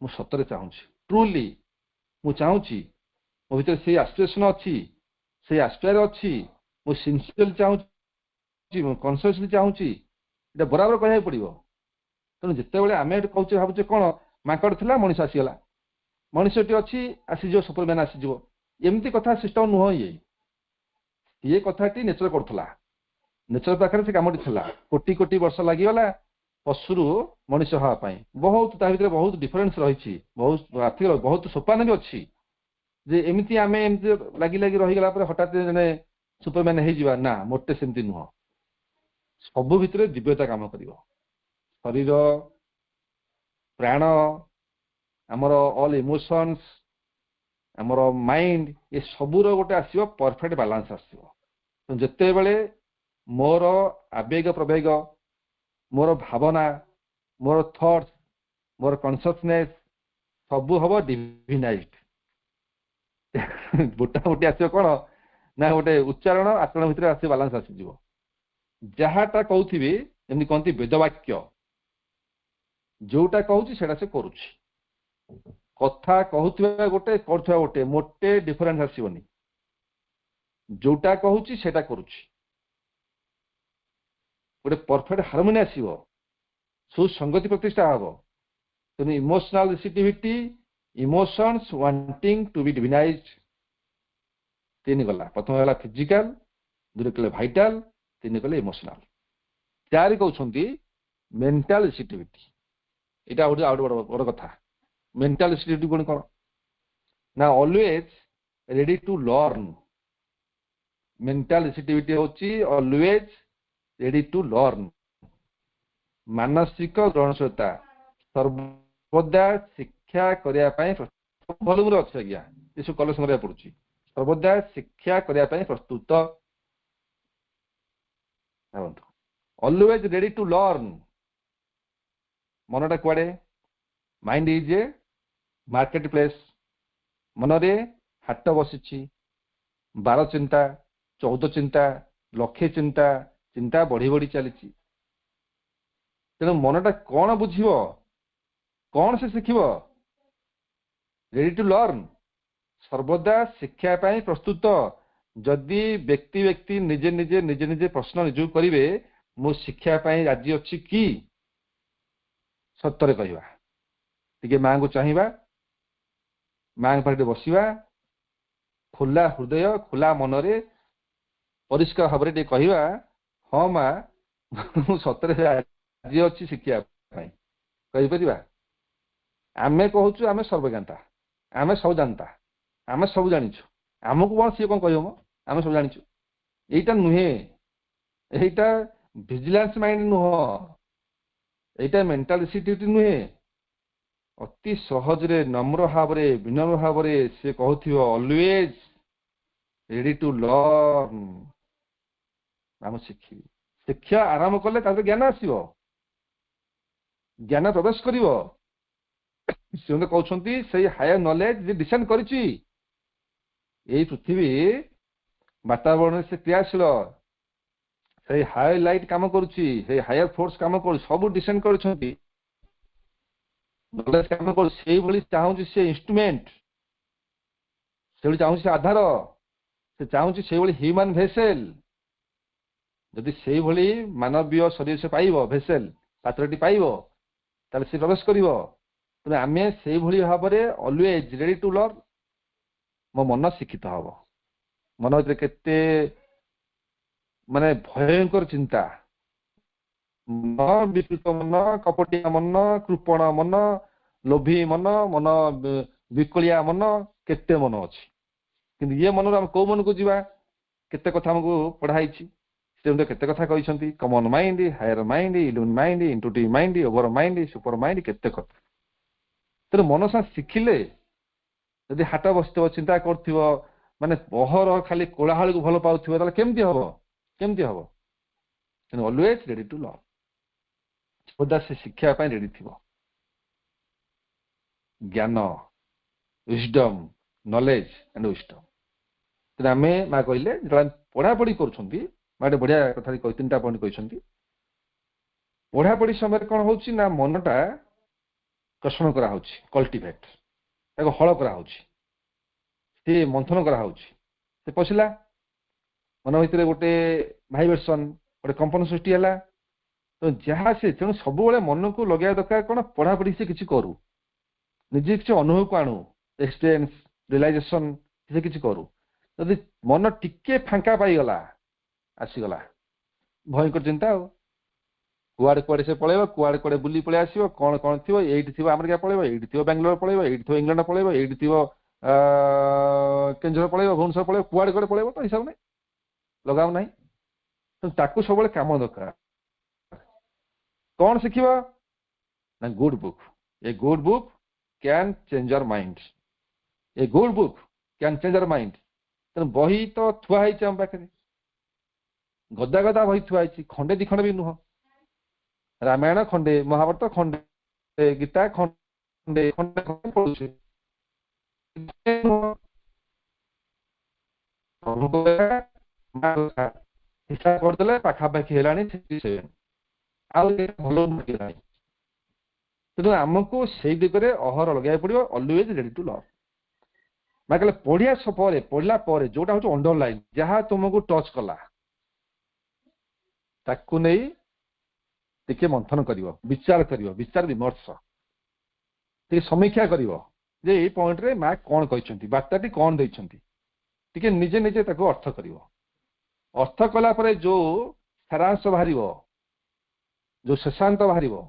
ମୁଁ ସତରେ ଚାହୁଁଛି, ଟ୍ରୁଲି ମୁଁ ଚାହୁଁଛି, ମୋ ଭିତରେ ସେଇ ଆସ୍ପିରେସନ ଅଛି, ସେଇ ଆସ୍ପାୟାର ଅଛି, ମୁଁ ସିନସିୟରଲି ଚାହୁଁଛି, ମୁଁ କନସିୟସଲି ଚାହୁଁଛି। ଏଇଟା ବରାବର କହିବାକୁ ପଡିବ। ତେଣୁ ଯେତେବେଳେ ଆମେ ଏଠି କହୁଛେ, ଭାବୁଛେ କଣ ମାଙ୍କଡ ଥିଲା ମଣିଷ ଆସିଗଲା, ମଣିଷଟି ଅଛି ଆସିଯିବ, ସୁପରମ୍ୟାନ ଆସିଯିବ, ଏମିତି କଥା ସିଷ୍ଟମ ନୁହଁ। ଇଏ କଥାଟି ନେଚର କରୁଥିଲା, ନେଚର ପାଖରେ ସେ କାମଟି ଥିଲା। କୋଟି କୋଟି ବର୍ଷ ଲାଗିଗଲା ପଶୁରୁ ମଣିଷ ହେବା ପାଇଁ। ବହୁତ ତା ଭିତରେ ବହୁତ ଡିଫରେନ୍ସ ରହିଛି, ବହୁତ ସୋପାନ ବି ଅଛି। ଯେ ଏମିତି ଆମେ ଏମିତି ଲାଗି ଲାଗି ରହିଗଲା ପରେ ହଠାତ୍ ଜଣେ ସୁପରମ୍ୟାନ ହେଇଯିବା, ନା, ମୋଟେ ସେମିତି ନୁହଁ। ସବୁ ଭିତରେ ଦିବ୍ୟତା କାମ କରିବ। ଶରୀର, ପ୍ରାଣ, ଆମର ଅଲ୍ ଇମୋସନ୍ସ, ଆମର ମାଇଣ୍ଡ, ଏ ସବୁର ଗୋଟେ ଆସିବ ପରଫେକ୍ଟ ବାଲାନ୍ସ ଆସିବ। ଯେତେବେଳେ ମୋର ଆବେଗ ପ୍ରବେଗ, ମୋର ଭାବନା, ମୋର ଥଟ୍ସ, ମୋର କନସିୟସନେସ୍ ସବୁ ହବ ଡିଭିନାଇଜ୍ଡ। ମୋଟାମୋଟି ଆସିବ କଣ ନା, ଗୋଟେ ଉଚ୍ଚାରଣ ଆଚରଣ ଭିତରେ ଆସିବ, ବାଲାନ୍ସ ଆସିଯିବ। ଯାହାଟା କହୁଥିବି, ଯେମିତି କହନ୍ତି ବେଦବାକ୍ୟ, ଯୋଉଟା କହୁଛି ସେଟା ସେ କରୁଛି। କଥା କହୁଥିବା ଗୋଟେ, କରୁଥିବା ଗୋଟେ, ମୋଟେ ଡିଫରେନ୍ସ ଆସିବନି। ଯୋଉଟା କହୁଛି ସେଟା କରୁଛି, ଗୋଟେ ପରଫେକ୍ଟ ହାରମୋନି ଆସିବ, ସୁସଙ୍ଗତି ପ୍ରତିଷ୍ଠା ହବ। ତେଣୁ ଇମୋସନାଲ ରିସିଟିଭିଟି, ଇମୋସନ୍ସ ୱାଣ୍ଟିଂ ଟୁ ବି ଡିଭିନାଇଜ୍ଡ, ତିନି ଗଲା। ପ୍ରଥମ ହେଲା ଫିଜିକାଲ, ଦୁଇରେ କଲେ ଭାଇଟାଲ, ତିନି କଲେ ଇମୋସନାଲ, ଚାରି କହୁଛନ୍ତି ମେଣ୍ଟାଲ ରିସିଟିଭିଟି। ଏଇଟା ଆଉ ଗୋଟେ ବଡ କଥା। ମେଣ୍ଟାଲ ରିସିଟିଭିଟି ପୁଣି କଣ ନା, always ready to learn. Mental receptivity ହଉଛି ଅଲୱେଜ ରେଡି ଟୁ ଲର୍ନ, ମାନସିକ ଗ୍ରହଣଶୀଳତା, ସର୍ବଦା ଶିକ୍ଷା କରିବା ପାଇଁ ଭଲ୍ୟୁମରେ ଅଛି। ଆଜ୍ଞା, ଏସବୁ କଲେକ୍ସନ କରିବାକୁ ପଡୁଛି। ସର୍ବଦା ଶିକ୍ଷା କରିବା ପାଇଁ ପ୍ରସ୍ତୁତ। Always ready to learn. ମନଟା କୁଆଡେ? Mind is a market place. ମନରେ ହାଟ ବସିଛି, 12 ଚିନ୍ତା, 14 ଚିନ୍ତା, ଲକ୍ଷେ ଚିନ୍ତା, ଚିନ୍ତା ବଢି ବଢି ଚାଲିଛି। ତେଣୁ ମନଟା କଣ ବୁଝିବ, କଣ ସେ ଶିଖିବ? ରେଡି ଟୁ ଲର୍ନ, ସର୍ବଦା ଶିକ୍ଷା ପାଇଁ ପ୍ରସ୍ତୁତ। ଯଦି ବ୍ୟକ୍ତି ନିଜେ ନିଜେ ପ୍ରଶ୍ନ ନିଜକୁ କରିବେ, ମୁଁ ଶିକ୍ଷା ପାଇଁ ରାଜି ଅଛି କି? ସତରେ କହିବା, ଟିକେ ମାଙ୍କୁ ଚାହିଁବା, ମାଙ୍କ ପାଖରେ ବସିବା, ଖୋଲା ହୃଦୟ, ଖୋଲା ମନରେ, ପରିଷ୍କାର ଭାବରେ ଟିକେ କହିବା, ହଁ ମା ମୁଁ ସତରେ ରାଜି ଅଛି ଶିଖିବା ପାଇଁ। କହିପାରିବା? ଆମେ କହୁଛୁ ଆମେ ସର୍ବଜ୍ଞାତା, आमे सब जानता आमे सब जानिछु आमको कौन सी कौन कहम आमे सब जानिछु एटा नुहे एटा विजिलेंस माइंड नुह एटा मेंटल सिटी नुहे अति सहज रे नम्र भाव रे विनम्र भाव रे से कहथियो ऑलवेज रेडी टू लर्न आम शिखी शिक्षा आरंभ कले ताते ज्ञान आसीबो ज्ञान प्रवेश करिवो से कहउछंती से हायर नॉलेज जे डिसेंड करिछि एई पृथ्वी वातावरण से क्रियाशील से हायर लाइट काम करुछि से हायर फोर्स काम करू सब डिसेंड करिछंती नॉलेज काम करू से भली चाहूछि से इंस्ट्रूमेंट से भली चाहूछि आधार से चाहूछि से भली ह्यूमन भेसेल जदि से भली मानवीय शरीर से पाइबो भेसेल पात्रटी पाइबो ताले से प्रवेश करिवो तने आमे से भली भाबरे ऑलवेज रेडी टू लर्न मो मन शिक्षित हबो मन भीतर केते माने भयंकर चिंता मन विकृत मन कपटिया मन कृपण मन लोभी मन मन विकलिया मन केते मन अछि किंतु ये मन हम को मन को जीवा केते कथा हमको पढ़ाइछि से केते कथा कहिसंती common mind higher mind illumined mind intuitive mind overmind supermind केते कथा तेरे मन सा शिखिले यदि हाट बसथिबो चिंता करथिबो माने पहर खाली कोलाहल को भलो पाउथिबो ताले केमती हबो ऑलवेज रेडी टू लर्न सदा से शिक्षा पाई रेडी थिबो ज्ञान विजडम नॉलेज एंड विजडम तेरे आमे मा कहले जला पढ़ा पढ़ी करछंती माटे बढ़िया कथा कहि तीनटा पॉइंट कहिसंती पढ़ा पढ़ी समय कोन होउची ना मनटा कर्षण करा होउची कल्टीवेट ताको हळ करा होउची से मंथन करा होउची से पछिला मन भितर गोटे भाइब्रेशन गोटे कंपन सृष्टि हला तो जहाँ से तेणु सब मन को लगे दरकार कौन पढ़ा पढ़ी से किसी करू निजे किसी अनुभव को आणु एक्सपीरियंस रियलाइजेशन से किसी करू जदि मन टिके फांका पाईगला आसीगला भयंकर चिंता कुआड़े कुआड़े से पलैब कुआड़े कुआड़े बुली पलि आसो कौन कौन थी ये अमेरिका पलैब ये बेंगलोर पलैब ये इंग्लैंड पलैब ये केंझर पलैब भुवनेश्वर पलैब कुआड़े कुआड़े पलैब तो हिसाब नहीं लगाव ना तो ताकू सब काम दरकार कौन शिखिबा ना good book a good book can change your mind a good book can change your mind तेन बही तो थुआ है आम पाखे गदा गदा बही थुआ है खंडे दी खंड भी नुह रामायण खंडे महाभारत खंडे गीता खंडे खंडे खंडे पढ़ुछे हिसाब करदेले पाखापाखि हेलानी तेणु आमको से दिगरे अहर लगे पड़ो ऑलवेज रेडी टू लर्न मैं कहले पढ़िया पढ़ला जोटा हूँ अंडरलाइन जहाँ तुमको टच कला ताकू नहीं टिके मंथन करिवो विचार विमर्श टिके समीक्षा करिवो जे ए पॉइंट रे मा कोन कहिसंती बार्ताटी कोन दैछंती टिके निजे निजे ताको अर्थ करिवो अर्थ कला परे जो सारांश बाहरिवो जो शेषांत बाहरिवो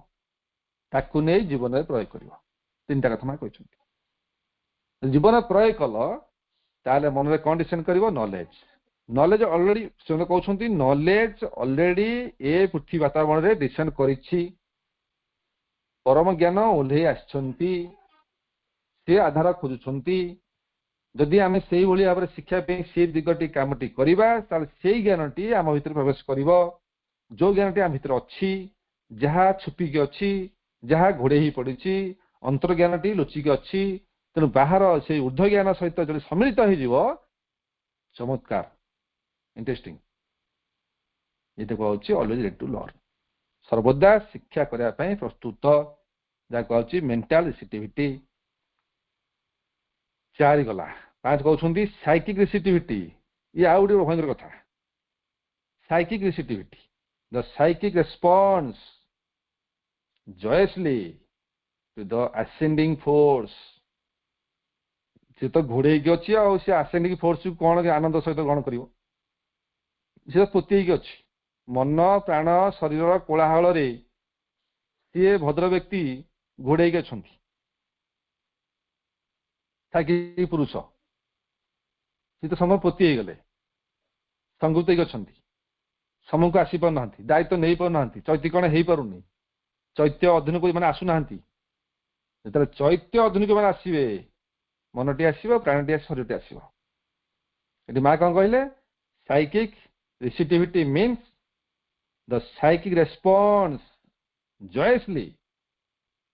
ताकू नै जीवन रे प्रयोग करिवो तीनटा कथा मा कहिसंती जीवन प्रयोग कल ताले मन रे कंडीशन करिवो नॉलेज ऑलरेडी से कहउछंती नॉलेज ऑलरेडी ए पृथ्वी वातावरण रे डिसेंड करिछि परम ज्ञान ओल्हे आछंती से आधार खोजुछंती जदि आमे सेही भली भाबरे शिक्षा पे से दिगटी कामटी करिबा ताले सेही ज्ञानटी आम भितर प्रवेश करिवो जो ज्ञानटी आम भितर अछि जहा छुपी के अछि जहा घोड़े ही पड़िछि अंतर ज्ञानटी लुचि के अछि तेनु बाहर से ऊर्ध्व ज्ञान सहित जदि सम्मिलित हो जिवो चमत्कार इंटरेस्टिंग ये कहूँ ऑलवेज रेडी टू लर्न सर्वदा शिक्षा करने प्रस्तुत जहाँ कहूँ मेंटल रिसेप्टिविटी 4 गला 5 कहते साइकिक रिसेप्टिविटी ये आउ गोटे भयंकर कथा psychic receptivity the psychic response joyously to the ascending force सी तो घोड़े अच्छी आसे असेंडिंग फोर्स को कौन आनंद सहित ग्रहण कर तो पोती अच्छी मन प्राण शरीर कोलाहल सी भद्र व्यक्ति घोड़े अच्छा ସାଇକିକ ପୁରୁଷ ସେ ତ ସମୟ ପୋତି ହେଇଗଲେ, ସଂଗୃତ ହେଇକି ଅଛନ୍ତି, ସମୟକୁ ଆସିପାରୁନାହାନ୍ତି, ଦାୟିତ୍ୱ ନେଇପାରୁନାହାନ୍ତି, ଚୈତିକରଣ ହେଇପାରୁନି, ଚୈତ୍ୟ ଅଧୀନକୁ ମାନେ ଆସୁନାହାନ୍ତି। ଯେତେବେଳେ ଚୈତ୍ୟ ଅଧୀନକୁ ମାନେ ଆସିବେ, ମନଟି ଆସିବ, ପ୍ରାଣଟି ଆସିବ, ଶରୀରଟି ଆସିବ। ଏଠି ମା କଣ କହିଲେ? Psychic receptivity means the psychic response joyously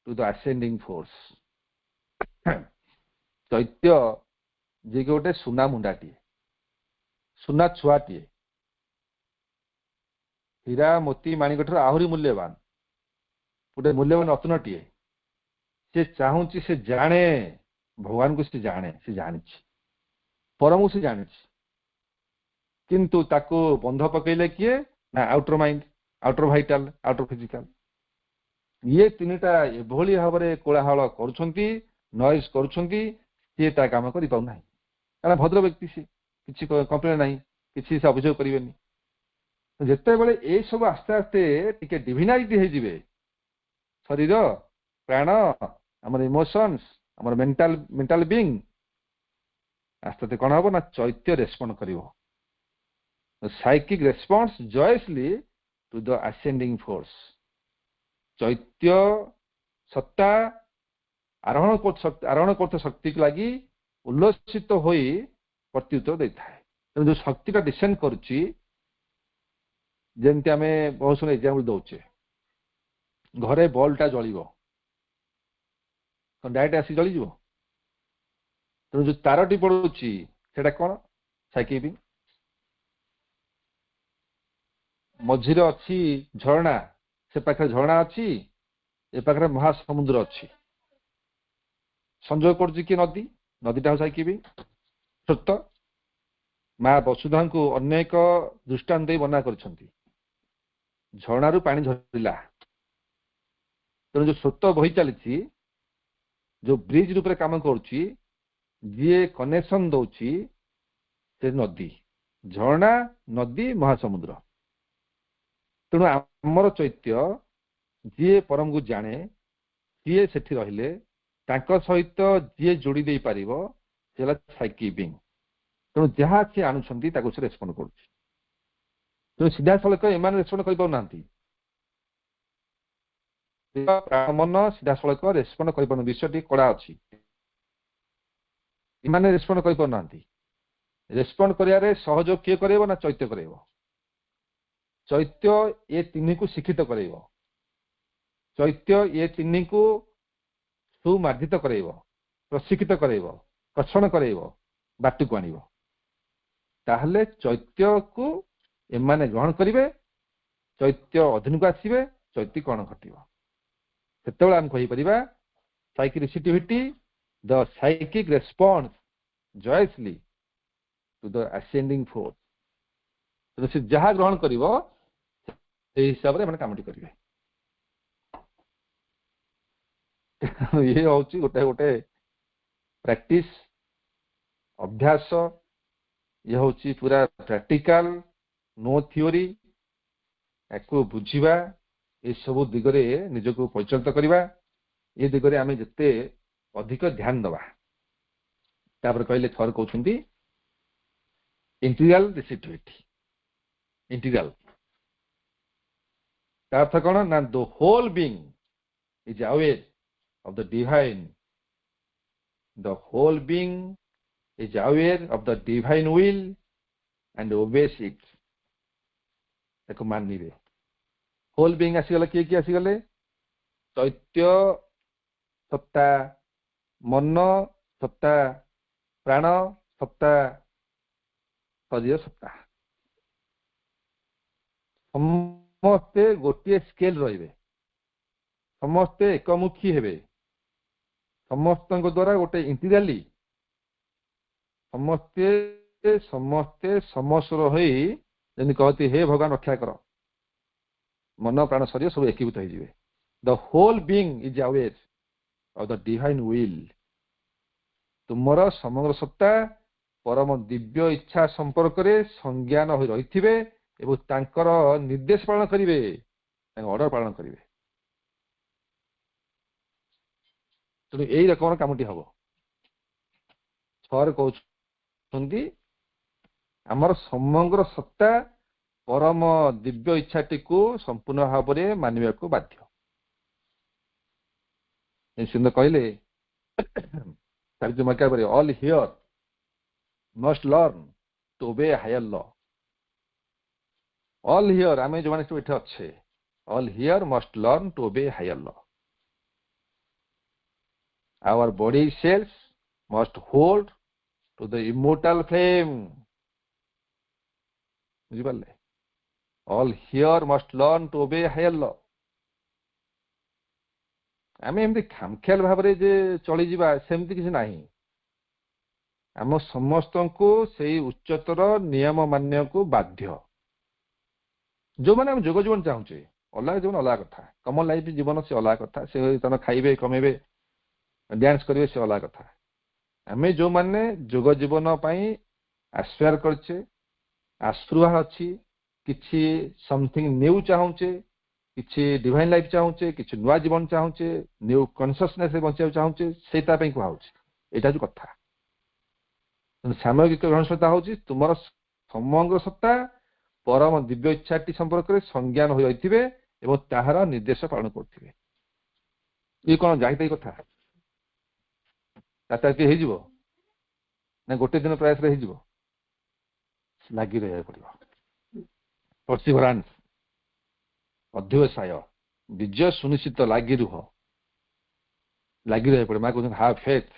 to the ascending force। ଚୈତ୍ୟ ଯିଏକି ଗୋଟେ ସୁନା ମୁଣ୍ଡାଟିଏ, ସୁନା ଛୁଆଟିଏ, ହୀରା ମୋତି ମାଣିକଠାରୁ ଆହୁରି ମୂଲ୍ୟବାନ, ଗୋଟେ ମୂଲ୍ୟବାନ ରତ୍ନଟିଏ। ସେ ଚାହୁଁଛି, ସେ ଜାଣେ ଭଗବାନଙ୍କୁ, ସେ ଜାଣେ, ସେ ଜାଣିଛି ପରମକୁ, ସେ ଜାଣିଛି, କିନ୍ତୁ ତାକୁ ବନ୍ଧ ପକେଇଲେ କିଏ? ନା outer mind, outer vital, outer physical. ଇଏ ତିନିଟା ଏଭଳି ଭାବରେ କୋଳାହଳ କରୁଛନ୍ତି, ନଏଜ କରୁଛନ୍ତି, ସିଏ ତା କାମ କରିପାରୁନାହିଁ। କାରଣ ଭଦ୍ର ବ୍ୟକ୍ତି, ସେ କିଛି କମ୍ପ୍ଲେନ ନାହିଁ, କିଛି ସେ ଅଭିଯୋଗ କରିବେନି। ଯେତେବେଳେ ଏସବୁ ଆସ୍ତେ ଆସ୍ତେ ଟିକେ ଡିଭିନାଇଟି ହେଇଯିବେ, ଶରୀର, ପ୍ରାଣ, ଆମର ଇମୋସନ୍ସ, ଆମର ମେଣ୍ଟାଲ ବିଙ୍ଗ, ଆସ୍ତେ ଆସ୍ତେ କଣ ହବ ନା ଚୈତ୍ୟ ରେସ୍ପଣ୍ଡ କରିବ। Psychic response joyously to the ascending force। ଚୈତ୍ୟ ସତ୍ତା ଆରୋହଣ କରୁଥିବା ଶକ୍ତିକୁ ଲାଗି ଉଲ୍ଲସିତ ହୋଇ ପ୍ରତ୍ୟୁତ୍ତର ଦେଇଥାଏ। ତେଣୁ ଯୋଉ ଶକ୍ତିଟା ଡିସେଣ୍ଡ କରୁଛି, ଯେମିତି ଆମେ ବହୁତ ସମୟ ଏକ୍ସାମ୍ପଲ ଦଉଛେ, ଘରେ ବଲ୍ବଟା ଜଳିବ, ଡାଇରେକ୍ଟ ଆସି ଜଳିଯିବ? ତେଣୁ ଯୋଉ ତାରଟି ପଡୁଛି ସେଟା କଣ? ସାଇକିକ ବିଙ୍ଗ। ମଝିରେ ଅଛି ଝରଣା, ସେ ପାଖରେ ଝରଣା ଅଛି, ଏ ପାଖରେ ମହାସମୁଦ୍ର ଅଛି, ସଂଯୋଗ କରୁଛି କି ନଦୀ, ନଦୀଟା ହଉଛି ସାଇକିକ ବିଙ୍ଗ। ସ୍ରୋତ, ମା ବସୁଧାଙ୍କୁ ଅନେକ ଦୃଷ୍ଟାନ୍ତ ଦେଇ ବର୍ଣ୍ଣନା କରିଛନ୍ତି। ଝରଣାରୁ ପାଣି ଝରିଲା, ତେଣୁ ଯୋଉ ସ୍ରୋତ ବହି ଚାଲିଛି, ଯୋଉ ବ୍ରିଜ ରୂପରେ କାମ କରୁଛି, ଯିଏ କନେକ୍ସନ ଦଉଛି, ସେ ନଦୀ, ଝରଣା, ନଦୀ, ମହାସମୁଦ୍ର। ତେଣୁ ଆମର ଚୈତ୍ୟ ଯିଏ ପରମକୁ ଜାଣେ, ଯିଏ ସେଠି ରହିଲେ ତାଙ୍କ ସହିତ ଯିଏ ଯୋଡ଼ି ଦେଇପାରିବ, ସେ ହେଲା ସାଇକିକ ବିଙ୍ଗ। ତେଣୁ ଯାହା ସିଏ ଆଣୁଛନ୍ତି ତାକୁ ସେ ରେସ୍ପଣ୍ଡ କରୁଛି। ତେଣୁ ସିଧାସଳଖ ଏମାନେ ରେସ୍ପଣ୍ଡ କରିପାରୁନାହାନ୍ତି, ମନ ସିଧାସଳଖ ରେସ୍ପଣ୍ଡ କରିପାରୁନି। ବିଷୟଟି କଡ଼ା ଅଛି, ଏମାନେ ରେସ୍ପଣ୍ଡ କରିପାରୁନାହାନ୍ତି। ରେସ୍ପଣ୍ଡ କରିବାରେ ସହଯୋଗ କିଏ କରେଇବ? ନା ଚୈତ୍ୟ କରେଇବ। ଚୈତ୍ୟ ଏ ତିନିକୁ ଶିକ୍ଷିତ କରେଇବ, ଚୈତ୍ୟ ଏ ତିନିକୁ ସୁମାର୍ଜିତ କରେଇବ, ପ୍ରଶିକ୍ଷିତ କରେଇବ, କଷଣ କରେଇବ, ବାଟକୁ ଆଣିବ। ତାହେଲେ ଚୈତ୍ୟକୁ ଏମାନେ ଗ୍ରହଣ କରିବେ, ଚୈତ୍ୟ ଅଧୀନକୁ ଆସିବେ, ଚୈତ୍ୟକରଣ ଘଟିବ। ସେତେବେଳେ ଆମେ କହିପାରିବା psychic receptivity, the psychic response joyously to the ascending force। ସେ ଯାହା ଗ୍ରହଣ କରିବ ସେଇ ହିସାବରେ ଏମାନେ କାମଟି କରିବେ। ଇଏ ହଉଛି ଗୋଟେ ଗୋଟେ ପ୍ରାକ୍ଟିସ, ଅଭ୍ୟାସ। ଇଏ ହଉଛି ପୁରା ପ୍ରାକ୍ଟିକାଲ, ନୋ ଥିଓରି। ୟାକୁ ବୁଝିବା, ଏସବୁ ଦିଗରେ ନିଜକୁ ପରିଚାଳିତ କରିବା, ଏ ଦିଗରେ ଆମେ ଯେତେ ଅଧିକ ଧ୍ୟାନ ଦେବା। ତାପରେ କହିଲେ, ଥରେ କହୁଛନ୍ତି ଇଣ୍ଟିଗ୍ରାଲ ରିସିଟିଭିଟି। ଇଣ୍ଟିଗ୍ରାଲ ତା ଅର୍ଥ କଣ? ନା the whole being is aware of the divine. The whole being is aware of the divine will and obeys it। ତାକୁ ମାନିବେ। ହୋଲ ବିଙ୍ଗ ଆସିଗଲେ କିଏ କିଏ ଆସିଗଲେ? ଚୈତ୍ୟ ସତ୍ତା, ମନ ସତ୍ତା, ପ୍ରାଣ ସତ୍ତା, ଶରୀର ସତ୍ତା। ସମସ୍ତେ ଗୋଟିଏ ସ୍କେଲ ରହିବେ, ସମସ୍ତେ ଏକମୁଖୀ ହେବେ, ସମସ୍ତଙ୍କ ଦ୍ୱାରା ଗୋଟେ ଇଣ୍ଟିଗ୍ରାଲି ସମସ୍ତେ ସମସ୍ତେ ସମସ୍ୱର ହୋଇ ଯେମିତି କହନ୍ତି, ହେ ଭଗବାନ ରକ୍ଷା କର, ମନ ପ୍ରାଣ ଶରୀର ସବୁ ଏକୀଭୂତ ହେଇଯିବେ। The whole being is aware of the divine will. ତୁମର ସମଗ୍ର ସତ୍ତା ପରମ ଦିବ୍ୟ ଇଚ୍ଛା ସମ୍ପର୍କରେ ସଂଜ୍ଞାନ ହୋଇ ରହିଥିବେ ଏବଂ ତାଙ୍କର ନିର୍ଦ୍ଦେଶ ପାଳନ କରିବେ, ତାଙ୍କ ଅର୍ଡର ପାଳନ କରିବେ। ତେଣୁ ଏଇ ରକମର କାମଟି ହବ। ଛଅରେ କହୁଛନ୍ତି ଆମର ସମଗ୍ର ସତ୍ତା ପରମ ଦିବ୍ୟ ଇଚ୍ଛାଟିକୁ ସମ୍ପୂର୍ଣ୍ଣ ଭାବରେ ମାନିବାକୁ ବାଧ୍ୟ। ସୁନ୍ଦର କହିଲେ all here must learn to obey higher law. All here ଆମେ ଯୋଉମାନେ ସବୁ ଏଠି ଅଛେ, all here must learn to obey higher law. Our body cells must hold to the immortal flame. ବୁଝିପାରିଲେ? All here must learn to obey higher law. ଆମେ ଏମିତି ଖାମଖିଆଲ ଭାବରେ ଯେ ଚଳିଯିବା ସେମିତି କିଛି ନାହିଁ। ଆମ ସମସ୍ତଙ୍କୁ ସେଇ ଉଚ୍ଚତର ନିୟମ ମାନିବାକୁ ବାଧ୍ୟ। ଯୋଉମାନେ ଆମେ ଯୋଗ ଜୀବନ ଚାହୁଁଛେ, ଅଲଗା ଜୀବନ ଅଲଗା କଥା, କମନ ଲାଇଫ ଜୀବନ ସେ ଅଲଗା କଥା, ସେ ତାଙ୍କର ଖାଇବେ କମେଇବେ ଡ୍ୟାନ୍ସ କରିବେ ସେ ଅଲଗା କଥା। ଆମେ ଯୋଉମାନେ ଯୋଗ ଜୀବନ ପାଇଁ ଆସ୍ପାୟାର କରିଛେ, ଆସ୍ପୃହା ଅଛି, କିଛି ସମଥିଙ୍ଗ ନ୍ୟୁ ଚାହୁଁଛେ, କିଛି ଡିଭାଇନ ଲାଇଫ ଚାହୁଁଛେ, କିଛି ନୂଆ ଜୀବନ ଚାହୁଁଛେ, ନ୍ୟୁ କନସିୟସନେସ ବଞ୍ଚିବାକୁ ଚାହୁଁଛେ, ସେଇଟା ପାଇଁ କୁହାହଉଛି। ଏଇଟା ହଉଛି କଥା। ସାମୟିକ ଗ୍ରହଣଶୀଳତା ହଉଛି ତୁମର ସମଗ୍ର ସତ୍ତା ପରମ ଦିବ୍ୟ ଇଚ୍ଛାଟି ସମ୍ପର୍କରେ ସଂଜ୍ଞାନ ହୋଇ ରହିଥିବେ ଏବଂ ତାହାର ନିର୍ଦ୍ଦେଶ ପାଳନ କରୁଥିବେ। ଇଏ କଣ ଯାଇତାଇ କଥା? ରାତାରାତି ହେଇଯିବ ନା ଗୋଟେ ଦିନ ପ୍ରୟାସରେ ହେଇଯିବ? ଲାଗି ରହିବାକୁ ପଡିବ। ପର୍ସିଭରାନ୍ସ, ଅଧ୍ୟବସାୟ, ବିଜୟ ସୁନିଶ୍ଚିତ, ଲାଗି ରୁହ, ଲାଗି ରହିବାକୁ ପଡିବ। ମା କହୁଛନ୍ତି have faith,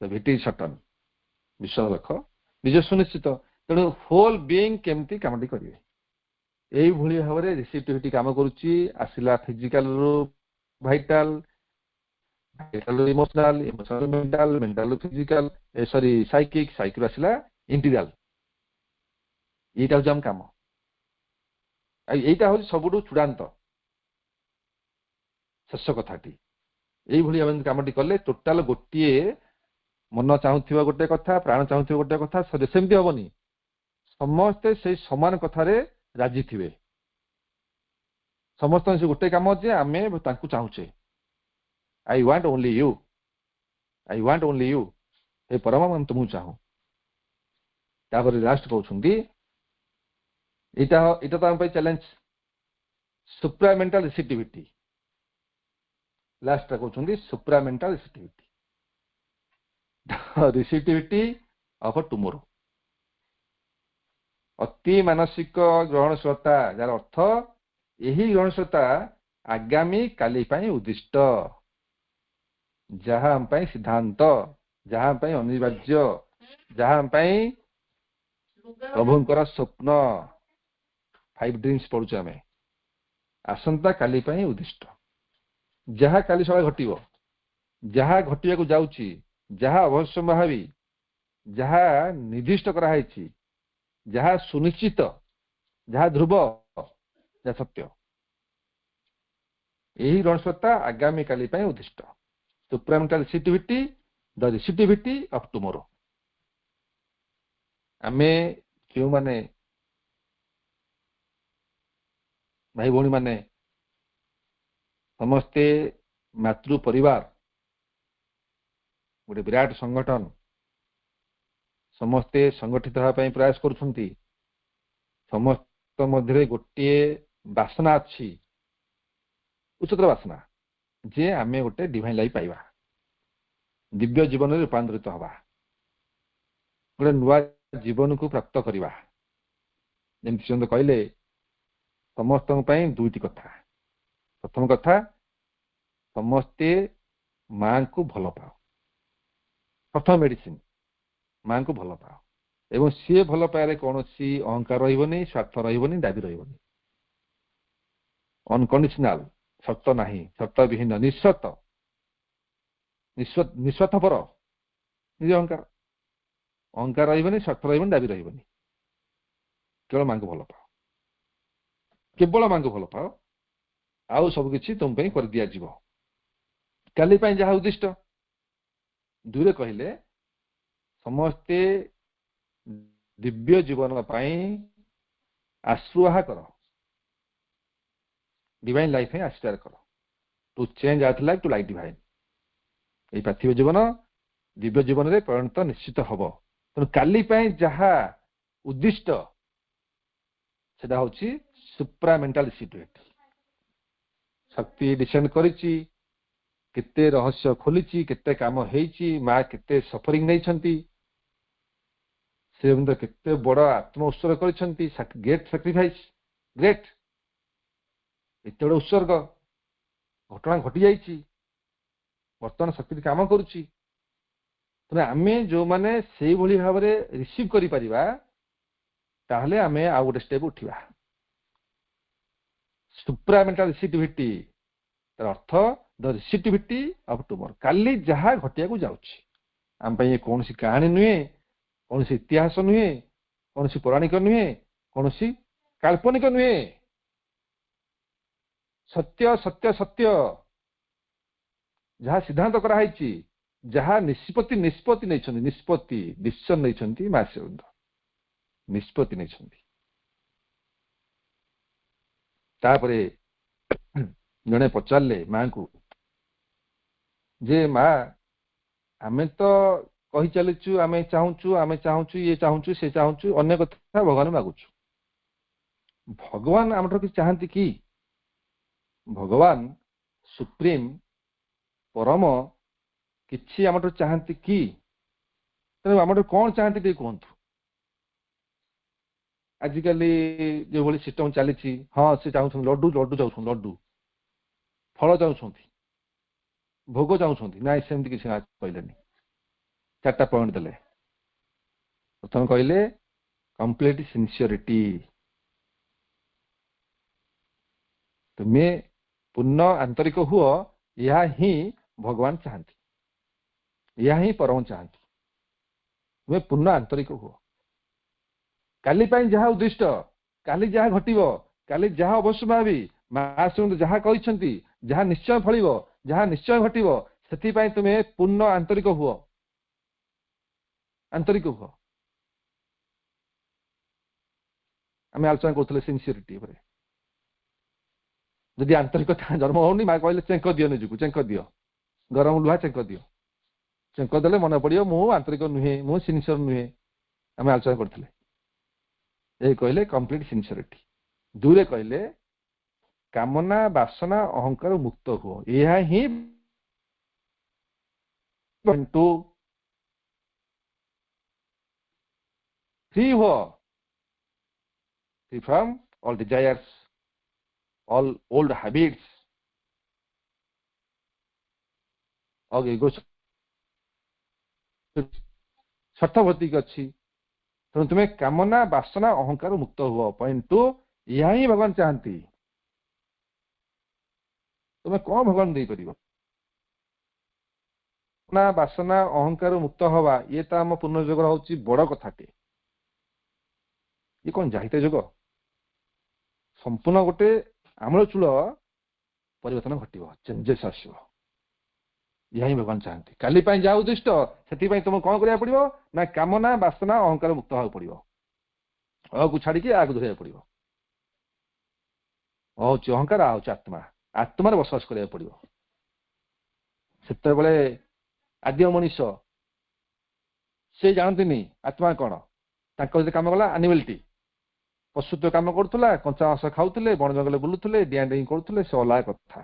the victory is certain. ବିଶ୍ୱାସ ରଖ, ବିଜୟ ସୁନିଶ୍ଚିତ। ତେଣୁ ହୋଲ ବିଇଂ କେମିତି କାମଟି କରିବେ, ଏଇଭଳି ଭାବରେ ରିସିପ୍ଟିଭିଟି କାମ କରୁଛି। ଆସିଲା ଫିଜିକାଲରୁ vital, emotional, emotional mental, mental physical, sorry psychic, ସାଇକିରୁ ଆସିଲା ଇଣ୍ଟିଗ୍ରାଲ। ଏଇଟା ହଉଛି ଆମ କାମ। ଏଇଟା ହଉଛି ସବୁଠୁ ଚୂଡାନ୍ତ ଶେଷ କଥାଟି। ଏଇଭଳି ଆମେ କାମଟି କଲେ ଟୋଟାଲ ଗୋଟିଏ ମନ ଚାହୁଁଥିବା ଗୋଟେ କଥା, ପ୍ରାଣ ଚାହୁଁଥିବା ଗୋଟେ କଥା, ସେମିତି ହବନି। ସମସ୍ତେ ସେଇ ସମାନ କଥାରେ ରାଜି ଥିବେ। ସମସ୍ତଙ୍କ ସେ ଗୋଟେ କାମ ଯେ ଆମେ ତାଙ୍କୁ ଚାହୁଁଛେ। I want only you. I want only you. ଏ ପରମ ମୁଁ ତୁମକୁ ଚାହୁଁ। ତାପରେ ଲାଷ୍ଟ କହୁଛନ୍ତି ଏଇଟା ତ ଆମ ପାଇଁ ଚ୍ୟାଲେଞ୍ଜ, ସୁପ୍ରାମେଣ୍ଟାଲ ରିସିପ୍ଟିଭିଟି। ଲାଷ୍ଟଟା କହୁଛନ୍ତି ସୁପ୍ରାମେଣ୍ଟାଲ ରିସିପ୍ଟିଭିଟି, ରିସିପ୍ଟିଭିଟି ଅଫ ଟୁମୋରୋ। ଅତି ମାନସିକ ଗ୍ରହଣଶୀଳତା, ଯାହାର ଅର୍ଥ ଏହି ଗ୍ରହଣଶୀଳତା ଆଗାମୀ କାଲି ପାଇଁ ଉଦ୍ଦିଷ୍ଟ, ଯାହା ଆମ ପାଇଁ ସିଦ୍ଧାନ୍ତ, ଯାହା ଆମ ପାଇଁ ଅନିବାର୍ଯ୍ୟ, ଯାହା ଆମ ପାଇଁ ପ୍ରଭୁଙ୍କର ସ୍ୱପ୍ନ। 5 ଡ୍ରିମ୍ସ ପଢୁଛୁ ଆମେ, ଆସନ୍ତା କାଲି ପାଇଁ ଉଦ୍ଦିଷ୍ଟ। ଯାହା କାଲି ସକାଳେ ଘଟିବ, ଯାହା ଘଟିବାକୁ ଯାଉଛି, ଯାହା ଅବଶ୍ୟମ୍ଭାବୀ, ଯାହା ନିର୍ଦ୍ଦିଷ୍ଟ କରାଯାଇଛି, ଯାହା ସୁନିଶ୍ଚିତ, ଯାହା ଧ୍ରୁବ, ଯାହା ସତ୍ୟ, ଏହି ଗ୍ରହଣଶୀଳତା ଆଗାମୀ କାଲି ପାଇଁ ଉଦ୍ଦିଷ୍ଟ। ସୁପ୍ରାମେଣ୍ଟାଲ ରିସିପ୍ଟିଭିଟି, ଦ ରିସିପ୍ଟିଭିଟି ଅଫ ଟୁମୋରୋ। ଆମେ ଯେଉଁମାନେ ଭାଇ ଭଉଣୀ ମାନେ ସମସ୍ତେ ମାତୃ ପରିବାର, ଗୋଟେ ବିରାଟ ସଂଗଠନ, ସମସ୍ତେ ସଂଗଠିତ ହେବା ପାଇଁ ପ୍ରୟାସ କରୁଛନ୍ତି। ସମସ୍ତ ମଧ୍ୟରେ ଗୋଟିଏ ବାସନା ଅଛି, ଉଚ୍ଚତର ବାସନା, ଯେ ଆମେ ଗୋଟେ ଡିଭାଇନ ଲାଇଫ ପାଇବା, ଦିବ୍ୟ ଜୀବନରେ ରୂପାନ୍ତରିତ ହେବା, ଗୋଟେ ନୂଆ ଜୀବନକୁ ପ୍ରାପ୍ତ କରିବା। ଯେମିତି ସେ କହିଲେ ସମସ୍ତଙ୍କ ପାଇଁ ଦୁଇଟି କଥା। ପ୍ରଥମ କଥା, ସମସ୍ତେ ମାଙ୍କୁ ଭଲ ପାଅ। ପ୍ରଥମ ମେଡିସିନ, ମାଙ୍କୁ ଭଲ ପାଅ। ଏବଂ ସିଏ ଭଲ ପାଇବାରେ କୌଣସି ଅହଙ୍କାର ରହିବନି, ସ୍ୱାର୍ଥ ରହିବନି, ଦାବି ରହିବନି। ଅନକଣ୍ଡିସନାଲ, ସର୍ତ୍ତ ନାହିଁ, ସର୍ତ୍ତ ବିହୀନ, ନିଃସର୍ତ୍ତ, ନିଃସ୍ୱାର୍ଥପର, ନିଜ ଅହଙ୍କାର ରହିବନି, ସ୍ୱାର୍ଥ ରହିବନି, ଦାବି ରହିବନି। କେବଳ ମାଙ୍କୁ ଭଲ ପାଅ, କେବଳ ମାଙ୍କୁ ଭଲ ପାଅ, ଆଉ ସବୁ କିଛି ତୁମ ପାଇଁ କରିଦିଆଯିବ, କାଲି ପାଇଁ ଯାହା ଉଦ୍ଦିଷ୍ଟ। ଦୁଇରେ କହିଲେ ସମସ୍ତେ ଦିବ୍ୟ ଜୀବନ ପାଇଁ ଆସ୍ପୃହା କର, ଡିଭାଇନ ଲାଇଫ ହିଁ ଆସ୍ପାୟାର କର, to change earth life to life divine. এই ପାର୍ଥିବ ଜୀବନ ଦିବ୍ୟ ଜୀବନରେ ପରିଣତ ନିଶ୍ଚିତ ହବ। ତେଣୁ କାଲି ପାଇଁ ଯାହା ଉଦ୍ଦିଷ୍ଟ ସେଟା ହଉଛି ସୁପ୍ରାମେଣ୍ଟାଲ ସିଚୁଏସନ। ଶକ୍ତି ଡିସେଣ୍ଡ କରିଛି, କେତେ ରହସ୍ୟ ଖୋଲିଛି, କେତେ କାମ ହେଇଛି, ମା କେତେ ସଫରିଂ ନେଇଛନ୍ତି, ସେ କେତେ ବଡ ଆତ୍ମ ଉତ୍ସର୍ଗ କରିଛନ୍ତି, ଗ୍ରେଟ୍ ସାକ୍ରିଫାଇସ୍, ଗ୍ରେଟ୍, ଏତେ ବଡ ଉତ୍ସର୍ଗ ଘଟଣା ଘଟି ଯାଇଛି, ବର୍ତ୍ତମାନ ଶକ୍ତି କାମ କରୁଛି। ତେଣୁ ଆମେ ଯୋଉମାନେ ସେଇଭଳି ଭାବରେ ରିସିଭ୍ କରିପାରିବା ତାହେଲେ ଆମେ ଆଉ ଗୋଟେ ଷ୍ଟେପ୍ ଉଠିବା। ସୁପ୍ରାମେଣ୍ଟାଲ ରିସିଟିଭିଟି, ତାର ଅର୍ଥ ଦ ରିସିଟିଭିଟି ଅଫ୍ ଟୁମର, କାଲି ଯାହା ଘଟିବାକୁ ଯାଉଛି। ଆମ ପାଇଁ କୌଣସି କାହାଣୀ ନୁହେଁ, କୌଣସି ଇତିହାସ ନୁହେଁ, କୌଣସି ପୌରାଣିକ ନୁହେଁ, କୌଣସି କାଳ୍ପନିକ ନୁହେଁ, ସତ୍ୟ ସତ୍ୟ ସତ୍ୟ, ଯାହା ସିଦ୍ଧାନ୍ତ କରାହେଇଛି, ଯାହା ନିଷ୍ପତ୍ତି ନେଇଛନ୍ତି, ନିଷ୍ପତ୍ତି ଡିସିସନ ନେଇଛନ୍ତି, ମା ଶ୍ରୀଅରବିନ୍ଦ ନିଷ୍ପତ୍ତି ନେଇଛନ୍ତି। ତାପରେ ଜଣେ ପଚାରିଲେ ମାଙ୍କୁ ଯେ ମା ଆମେ ତ କହି ଚାଲିଛୁ, ଆମେ ଚାହୁଁଛୁ, ଇଏ ଚାହୁଁଛୁ, ସେ ଚାହୁଁଛୁ, ଅନ୍ୟ କଥା ଭଗବାନ ମାଗୁଛୁ, ଭଗବାନ ଆମଠାରୁ କିଛି ଚାହାନ୍ତି କି? ଭଗବାନ ସୁପ୍ରିମ ପରମ କିଛି ଆମଠାରୁ ଚାହାନ୍ତି କି? ତେଣୁ ଆମଠାରୁ କଣ ଚାହାନ୍ତି ଟିକେ କୁହନ୍ତୁ। ଆଜିକାଲି ଯୋଉଭଳି ସିଷ୍ଟମ ଚାଲିଛି, ହଁ ସେ ଚାହୁଁଛନ୍ତି ଲଡୁ ଚାହୁଁଛନ୍ତି, ଲଡୁ, ଫଳ ଚାହୁଁଛନ୍ତି, ଭୋଗ ଚାହୁଁଛନ୍ତି, ନାଇଁ ସେମିତି କିଛି କହିଲେନି। 4ଟା ପଏଣ୍ଟ ଦେଲେ। ପ୍ରଥମେ କହିଲେ କମ୍ପ୍ଲିଟ ସିନସିୟରିଟି, ତୁମେ ପୂର୍ଣ୍ଣ ଆନ୍ତରିକ ହୁଅ, ଏହା ହିଁ ଭଗବାନ ଚାହାନ୍ତି, ଏହା ହିଁ ପରମ ଚାହାନ୍ତି। ତୁମେ ପୂର୍ଣ୍ଣ ଆନ୍ତରିକ ହୁଅ। କାଲି ପାଇଁ ଯାହା ଉଦ୍ଦିଷ୍ଟ, କାଲି ଯାହା ଘଟିବ, କାଲି ଯାହା ଅବଶ୍ୟ ଭାବି ମା ଶ୍ରୀଅରବିନ୍ଦ ଯାହା କହିଛନ୍ତି, ଯାହା ନିଶ୍ଚୟ ଫଳିବ, ଯାହା ନିଶ୍ଚୟ ଘଟିବ, ସେଥିପାଇଁ ତୁମେ ପୂର୍ଣ୍ଣ ଆନ୍ତରିକ ହୁଅ, ଆନ୍ତରିକ ହୁଅ। ଆମେ ଆଲୋଚନା କରୁଥିଲେ ସିନସିୟରିଟି ଉପରେ। ଯଦି ଆନ୍ତରିକତା ଜନ୍ମ ହଉନି, ମା କହିଲେ ଚେଙ୍କ ଦିଅ, ନିଜକୁ ଚେଙ୍କ ଦିଅ, ଗରମ ଲୁହା ଚେଙ୍କ ଦିଅ, ଚେଙ୍କ ଦେଲେ ମନେ ପଡିବ ମୁଁ ଆନ୍ତରିକ ନୁହେଁ, ମୁଁ ସିନସିୟର ନୁହେଁ। ଆମେ ଆଲୋଚନା କରିଥିଲେ। ଏ କହିଲେ କମ୍ପ୍ଲିଟ ସିନସିୟରିଟି। 2ରେ କହିଲେ କାମନା ବାସନା ଅହଙ୍କାର ମୁକ୍ତ ହୁଅ, ଏହା ହିଁ ଫ୍ରି ହୁଅ, free from all desires, all old habits, all ego ସ୍ୱାର୍ଥଭର୍ତ୍ତିକ ଅଛି। ତେଣୁ ତୁମେ କାମନା ବାସନା ଅହଙ୍କାର ମୁକ୍ତ ହୁଅ। ପଏଣ୍ଟ 2, ଏହା ହିଁ ଭଗବାନ ଚାହାନ୍ତି। ତୁମେ କଣ ଭଗବାନ ଦେଇପାରିବ? କାମନା ବାସନା ଅହଙ୍କାର ମୁକ୍ତ ହବା, ଇଏ ତ ଆମ ପୁନର୍ଯୋଗର ହଉଛି ବଡ କଥାଟେ। ଇଏ କଣ ଜାହିତେ ଯୋଗ? ସମ୍ପୂର୍ଣ୍ଣ ଗୋଟେ ଆମୂଳଚୂଳ ପରିବର୍ତ୍ତନ ଘଟିବ, ଚେଞ୍ଜେସ୍ ଆସିବ। ଏହା ହିଁ ଭଗବାନ ଚାହାନ୍ତି। କାଲି ପାଇଁ ଯାହା ଉଦ୍ଦିଷ୍ଟ, ସେଥିପାଇଁ ତୁମକୁ କଣ କରିବାକୁ ପଡିବ ନା କାମନା ବାସନା ଅହଙ୍କାର ମୁକ୍ତ ହେବାକୁ ପଡିବ। ଅହକୁ ଛାଡିକି ଆଗକୁ ଧରିବାକୁ ପଡିବ। ହଉଛି ଅହଙ୍କାର, ହଉଛି ଆତ୍ମା, ଆତ୍ମାରେ ବସବାସ କରିବାକୁ ପଡିବ। ସେତେବେଳେ ଆଦ୍ୟ ମଣିଷ ସେ ଜାଣନ୍ତିନି ଆତ୍ମା କଣ। ତାଙ୍କ ଯଦି କାମ କଲା ଆନିମାଲିଟି, ପଶୁତ୍ୱ କାମ କରୁଥିଲା, କଞ୍ଚା ମାଂସ ଖାଉଥିଲେ, ବଣ ଜଙ୍ଗଲରେ ବୁଲୁଥିଲେ, ଡିଆଁ ଡେଇଁ କରୁଥିଲେ, ସେ ଅଲଗା କଥା।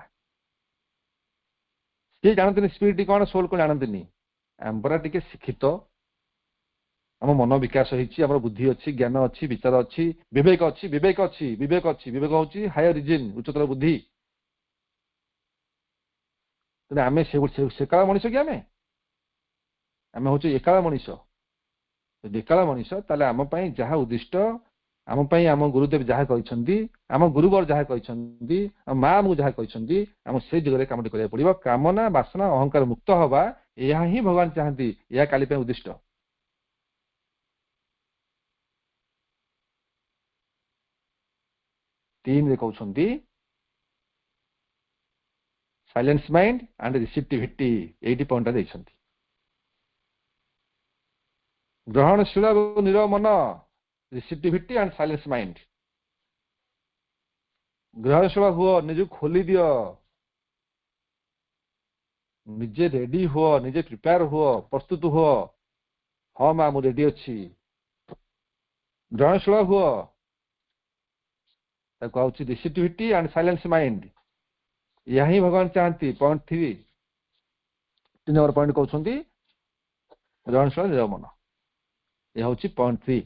ସିଏ ଜାଣନ୍ତିନି ସ୍ପିରିଟ କଣ, ସୋଲ କଣ ଜାଣନ୍ତିନି। ଆମର ଟିକେ ଶିକ୍ଷିତ, ଆମ ମନ ବିକାଶ ହେଇଛି, ଆମର ବୁଦ୍ଧି ଅଛି, ଜ୍ଞାନ ଅଛି, ବିଚାର ଅଛି, ବିବେକ ଅଛି, ବିବେକ ହଉଛି ହାୟର ରିଜିନ, ଉଚ୍ଚତର ବୁଦ୍ଧି। ତେଣୁ ଆମେ ସେ କାଳ ମଣିଷ କି? ଆମେ ହଉଛୁ ଏକାଳ ମଣିଷ। ଯଦି ଏକାଳ ମଣିଷ, ତାହେଲେ ଆମ ପାଇଁ ଯାହା ଉଦ୍ଦିଷ୍ଟ, ଆମ ପାଇଁ ଆମ ଗୁରୁଦେବ ଯାହା କହିଛନ୍ତି, ଆମ ଗୁରୁବର ଯାହା କହିଛନ୍ତି, ଆମ ମା ଆମକୁ ଯାହା କହିଛନ୍ତି, ଆମ ସେଇ ଦିଗରେ କାମଟି କରିବାକୁ ପଡିବ। କାମନା ବାସନା ଅହଙ୍କାର ମୁକ୍ତ ହବା, ଏହା ହିଁ ଭଗବାନ ଚାହାନ୍ତି, ଏହା କାଲି ପାଇଁ ଉଦ୍ଦିଷ୍ଟ। ତିନିରେ କହୁଛନ୍ତି ସାଇଲେନ୍ସ ମାଇଣ୍ଡ ଆଣ୍ଡ ରିସିପ୍ଟିଭିଟି, ଏଇଟି ପଏଣ୍ଟଟା ଦେଇଛନ୍ତି। ଗ୍ରହଣଶୀଳ ଏବଂ ନିରବ ମନ, ରିସିପ୍ଟିଭିଟି ଆଣ୍ଡ ସାଇଲେନ୍ସ ମାଇଣ୍ଡ। ଗ୍ରହଣଶୀଳ ହୁଅ, ନିଜକୁ ଖୋଲି ଦିଅ, ନିଜେ ରେଡି ହୁଅ, ନିଜେ ପ୍ରିପେୟାର ହୁଅ, ପ୍ରସ୍ତୁତ ହୁଅ। ହଁ ମା ମୁଁ ରେଡି ଅଛି, ଗ୍ରହଣଶୀଳ ହୁଅ। ତାକୁ କହୁଛି ରିସିଟିଭିଟି ଆଣ୍ଡ ସାଇଲେନ୍ସ ମାଇଣ୍ଡ। ଏହା ହିଁ ଭଗବାନ ଚାହାନ୍ତି। ପଏଣ୍ଟ 3 3 ନମ୍ବର ପଏଣ୍ଟ କହୁଛନ୍ତି ଗ୍ରହଣଶୀଳ ନିରବ ମନ। ଏହା ହଉଛି ପଏଣ୍ଟ 3।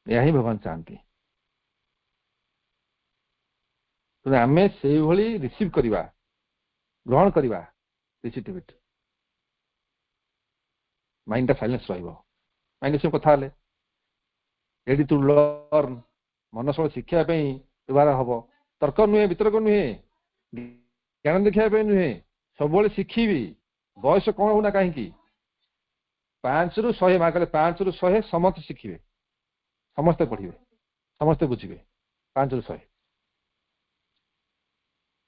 ଏହା ହିଁ ଭଗବାନ ଚାହାନ୍ତି। ତେଣୁ ଆମେ ସେଇଭଳି ରିସିଭ କରିବା, ଗ୍ରହଣ କରିବା ରିସିଟିଭିଟି। ମାଇଣ୍ଡଟା ସାଇଲେନ୍ସ ରହିବ। ମାଇଣ୍ଡ ସହ କଥା ହେଲେ ରେଡି ଟୁ ଲର୍ନ, ମନ ସହ ଶିଖିବା ପାଇଁ ବ୍ୟବହାର ହବ। ତର୍କ ନୁହେଁ, ବିତର୍କ ନୁହେଁ, ଜ୍ଞାନ ଦେଖିବା ପାଇଁ ନୁହେଁ, ସବୁବେଳେ ଶିଖିବି। ବୟସ କଣ ହଉନା କାହିଁକି, 5 ରୁ 100 ମା କହିଲେ 5 ରୁ 100 ସମସ୍ତେ ଶିଖିବେ, ସମସ୍ତେ ପଢିବେ, ସମସ୍ତେ ବୁଝିବେ। 5 ରୁ 100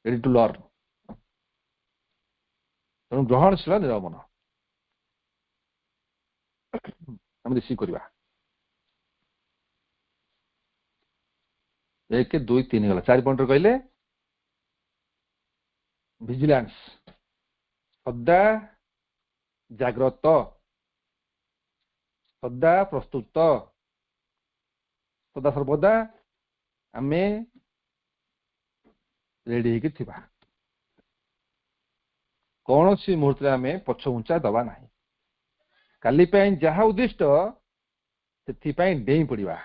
ରେଡି ଟୁ ଲର୍ନ। ତେଣୁ ଗ୍ରହଣଶୀଳ ନିରବ ମନ ଆମେ ରିସିଭ କରିବା। 1 2 3 ଗଲା। 4 ପଏଣ୍ଟ କହିଲେ ଭିଜିଲାନ୍ସ, ସଦା ଜାଗ୍ରତ, ସଦା ପ୍ରସ୍ତୁତ, ସଦା ସର୍ବଦା ଆମେ ରେଡି ହେଇକି ଥିବା। କୌଣସି ମୁହୂର୍ତ୍ତରେ ଆମେ ପଛଘୁଞ୍ଚା ଦବା ନାହିଁ। କାଲି ପାଇଁ ଯାହା ଉଦ୍ଦିଷ୍ଟ ସେଥିପାଇଁ ଡେଇଁ ପଡିବା।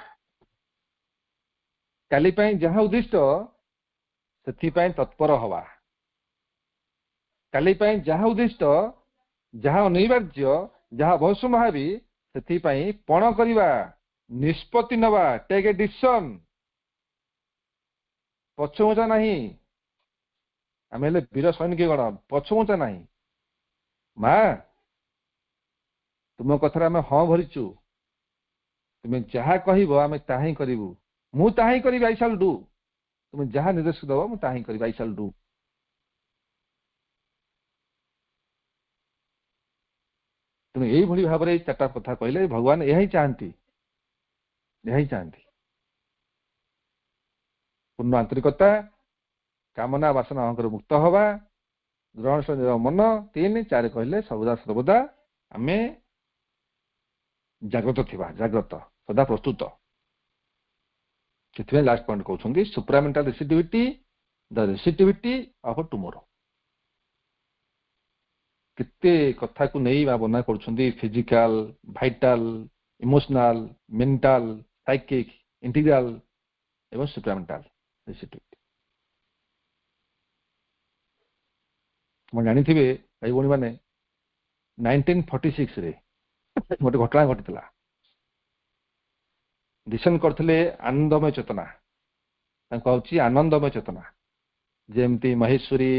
କାଲି ପାଇଁ ଯାହା ଉଦ୍ଦିଷ୍ଟ ସେଥିପାଇଁ ତତ୍ପର ହବା। କାଲି ପାଇଁ ଯାହା ଉଦ୍ଦିଷ୍ଟ, ଯାହା ଅନିବାର୍ଯ୍ୟ, ଯାହା ଅବଶ୍ୟ ମହାବୀ, ସେଥିପାଇଁ ପଣ କରିବା, ନିଷ୍ପତ୍ତି ନେବା, ଟେକ୍ ଏ ଡିସିସନ। ପଛଘୁଞ୍ଚା ନାହିଁ। ଆମେ ହେଲେ ବୀର ସୈନିକ ଗଣ, ପଛଘୁଞ୍ଚା ନାହିଁ। ମା ତୁମ କଥାରେ ଆମେ ହଁ ଭରିଛୁ, ତୁମେ ଯାହା କହିବ ଆମେ ତାହା ହିଁ କରିବୁ। ମୁଁ ତାହା ହିଁ କରିବି, ଆଇ ସାଲ୍ ଡୁ। ତୁମେ ଯାହା ନିର୍ଦ୍ଦେଶ ଦେବ ମୁଁ ତାହା ହିଁ କରିବି, ଆଇ ସାଲ୍ ଡୁ। ତେଣୁ ଏଇଭଳି ଭାବରେ ଏଇ 4ଟା କଥା କହିଲେ ଭଗବାନ ଏହା ହିଁ ଚାହାନ୍ତି, ଏହା ହିଁ ଚାହାନ୍ତି। ପୂର୍ଣ୍ଣ ଆନ୍ତରିକତା, କାମନା ବାସନା ଅହଂକାର ମୁକ୍ତ ହବା, ଗ୍ରହଣଶୀଳ ମନ। 3 4 କହିଲେ ସର୍ବଦା ସର୍ବଦା ଆମେ ଜାଗ୍ରତ ଥିବା, ଜାଗ୍ରତ, ସଦା ପ୍ରସ୍ତୁତ। ସେଥିପାଇଁ ଲାଷ୍ଟ ପଏଣ୍ଟ କହୁଛନ୍ତି ସୁପ୍ରାମେଣ୍ଟାଲ ରିସିଟିଭିଟି, ଦ ରିସିଟିଭିଟି ଅଫ ଟୁମୋରୋ। କେତେ କଥାକୁ ନେଇ ବର୍ଣ୍ଣନା କରୁଛନ୍ତି, physical, vital, emotional, mental, psychic, integral ଏବଂ ସୁପ୍ରାମେଣ୍ଟାଲ ରିସିଟିଭିଟି। ଆପଣ ଜାଣିଥିବେ ଭାଇ ଭଉଣୀ ମାନେ, 1946 ରେ ଗୋଟେ ଘଟଣା ଘଟିଥିଲା। ଡିସିସନ କରିଥିଲେ ଆନନ୍ଦମୟ ଚେତନା, ତାଙ୍କୁ ହଉଛି ଆନନ୍ଦମୟ ଚେତନା। ଯେମିତି ମହେଶ୍ୱରୀ,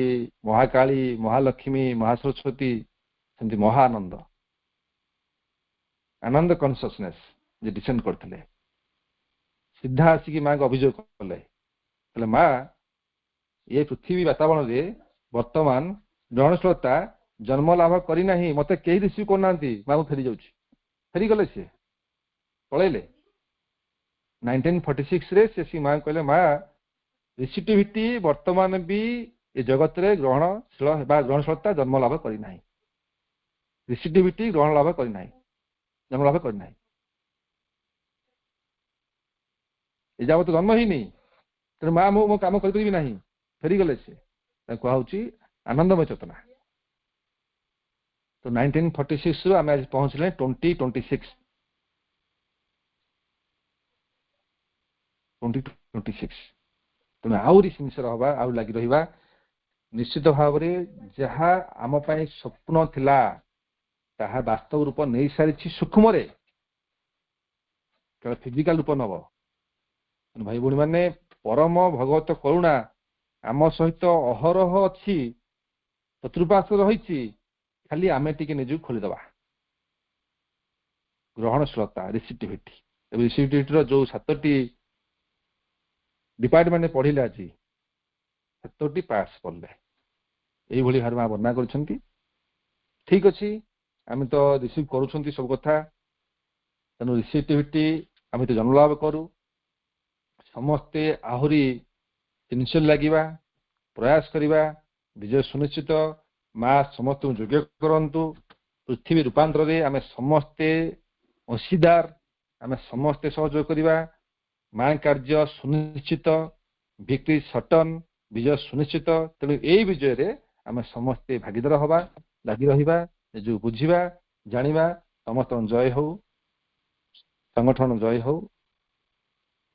ମହାକାଳୀ, ମହାଲକ୍ଷ୍ମୀ, ମହାସରସ୍ୱତୀ, ସେମିତି ମହାଆନନ୍ଦ, ଆନନ୍ଦ କନସିୟସନେସ୍ ଯେ ଡିସିସନ କରିଥିଲେ। ସିଧା ଆସିକି ମାଙ୍କୁ ଅଭିଯୋଗ କଲେ, କହିଲେ ମା ଏ ପୃଥିବୀ ବାତାବରଣରେ ବର୍ତ୍ତମାନ ଗ୍ରହଣଶୀଳତା ଜନ୍ମ ଲାଭ କରିନାହିଁ, ମତେ କେହି ରିସିଭ କରୁନାହାନ୍ତି। ମା ମୁଁ ଫେରି ଯାଉଛି। ଫେରିଗଲେ, ସିଏ ପଳେଇଲେ। 1946 ରେ ସେ ମା କହିଲେ ମା ରିସିଟିଭିଟି ବର୍ତ୍ତମାନ ବି ଏ ଜଗତରେ ଗ୍ରହଣଶୀଳ ବା ଗ୍ରହଣଶୀଳତା ଜନ୍ମ ଲାଭ କରିନାହିଁ। ରିସିଟିଭିଟି ଗ୍ରହଣ ଲାଭ କରିନାହିଁ, ଜନ୍ମ ଲାଭ କରିନାହିଁ। ଏ ଯାବତ ଜନ୍ମ ହେଇନି, ତେଣୁ ମା ମୁଁ ମୋ କାମ କରିପାରିବି ନାହିଁ। ଫେରିଗଲେ ସେ। ତାକୁ କୁହାହଉଛି ଆନନ୍ଦମୟ ଚେତନା। ତ 1946 ରୁ ଆମେ ଆଜି ପହଞ୍ଚିଲେ 2026। ତେଣୁ ଆହୁରି ସିନ୍ସିୟର ହବା, ଆଉ ଲାଗି ରହିବା। ନିଶ୍ଚିତ ଭାବରେ ଯାହା ଆମ ପାଇଁ ସ୍ୱପ୍ନ ଥିଲା ତାହା ବାସ୍ତବ ରୂପ ନେଇସାରିଛି ସୂକ୍ଷ୍ମରେ, କେବଳ ଫିଜିକାଲ ରୂପ ନବ। ଭାଇ ଭଉଣୀ ମାନେ, ପରମ ଭଗବତ କରୁଣା ଆମ ସହିତ ଅହରହ ଅଛି, ଚତୁଃପାର୍ଶ୍ୱରେ ରହିଛି। ଖାଲି ଆମେ ଟିକେ ନିଜକୁ ଖୋଲିଦେବା। ଗ୍ରହଣଶୀଳତା, ରିସିଟିଭିଟି। ରିସିଟିଭିଟିର ଯୋଉ 7ଟି ଡିପାର୍ଟମେଣ୍ଟ ପଢିଲେ ଆଜି, 7ଟି ପାର୍ଟସ ପଢିଲେ। এইଭଳି ଭାବରେ ମା ବର୍ଣ୍ଣନା କରିଛନ୍ତି। ଠିକ ଅଛି, ଆମେ ତ ରିସିଭ କରୁଛନ୍ତି ସବୁ କଥା। ତେଣୁ ରିସିଟିଭିଟି ଆମେ ତ ଜନ୍ମ ଲାଭ କରୁ। ସମସ୍ତେ ଆହୁରି ସିନ୍ସିୟର ଲାଗିବା, ପ୍ରୟାସ କରିବା, ବିଜୟ ସୁନିଶ୍ଚିତ। ମା ସମସ୍ତଙ୍କୁ ଯୋଗ୍ୟ କରନ୍ତୁ। ପୃଥିବୀ ରୂପାନ୍ତରରେ ଆମେ ସମସ୍ତେ ଅଂଶୀଦାର, ଆମେ ସମସ୍ତେ ସହଯୋଗ କରିବା। ମା କାର୍ଯ୍ୟ ସୁନିଶ୍ଚିତ, ଭିକ୍ଟ୍ରି ସଟନ, ବିଜୟ ସୁନିଶ୍ଚିତ। ତେଣୁ ଏଇ ବିଜୟରେ ଆମେ ସମସ୍ତେ ଭାଗିଦାର ହେବା, ଲାଗି ରହିବା, ନିଜକୁ ବୁଝିବା, ଜାଣିବା। ସମସ୍ତଙ୍କ ଜୟ ହଉ, ସଂଗଠନ ଜୟ ହଉ।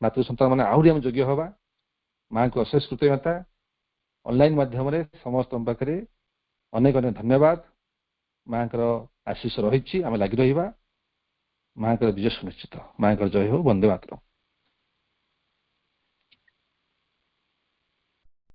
ମାତୃ ସନ୍ତାନ ମାନେ ଆହୁରି ଆମେ ଯୋଗ୍ୟ ହେବା। ମାଙ୍କୁ ଅଶେଷ କୃତଜ୍ଞତା। ଅନଲାଇନ ମାଧ୍ୟମରେ ସମସ୍ତଙ୍କ ପାଖରେ ଅନେକ ଅନେକ ଧନ୍ୟବାଦ। ମାଙ୍କର ଆଶୀଷ ରହିଛି, ଆମେ ଲାଗି ରହିବା। ମାଙ୍କର ବିଜୟ ସୁନିଶ୍ଚିତ। ମାଙ୍କର ଜୟ ହଉ। ବନ୍ଦେ ମାତରମ୍।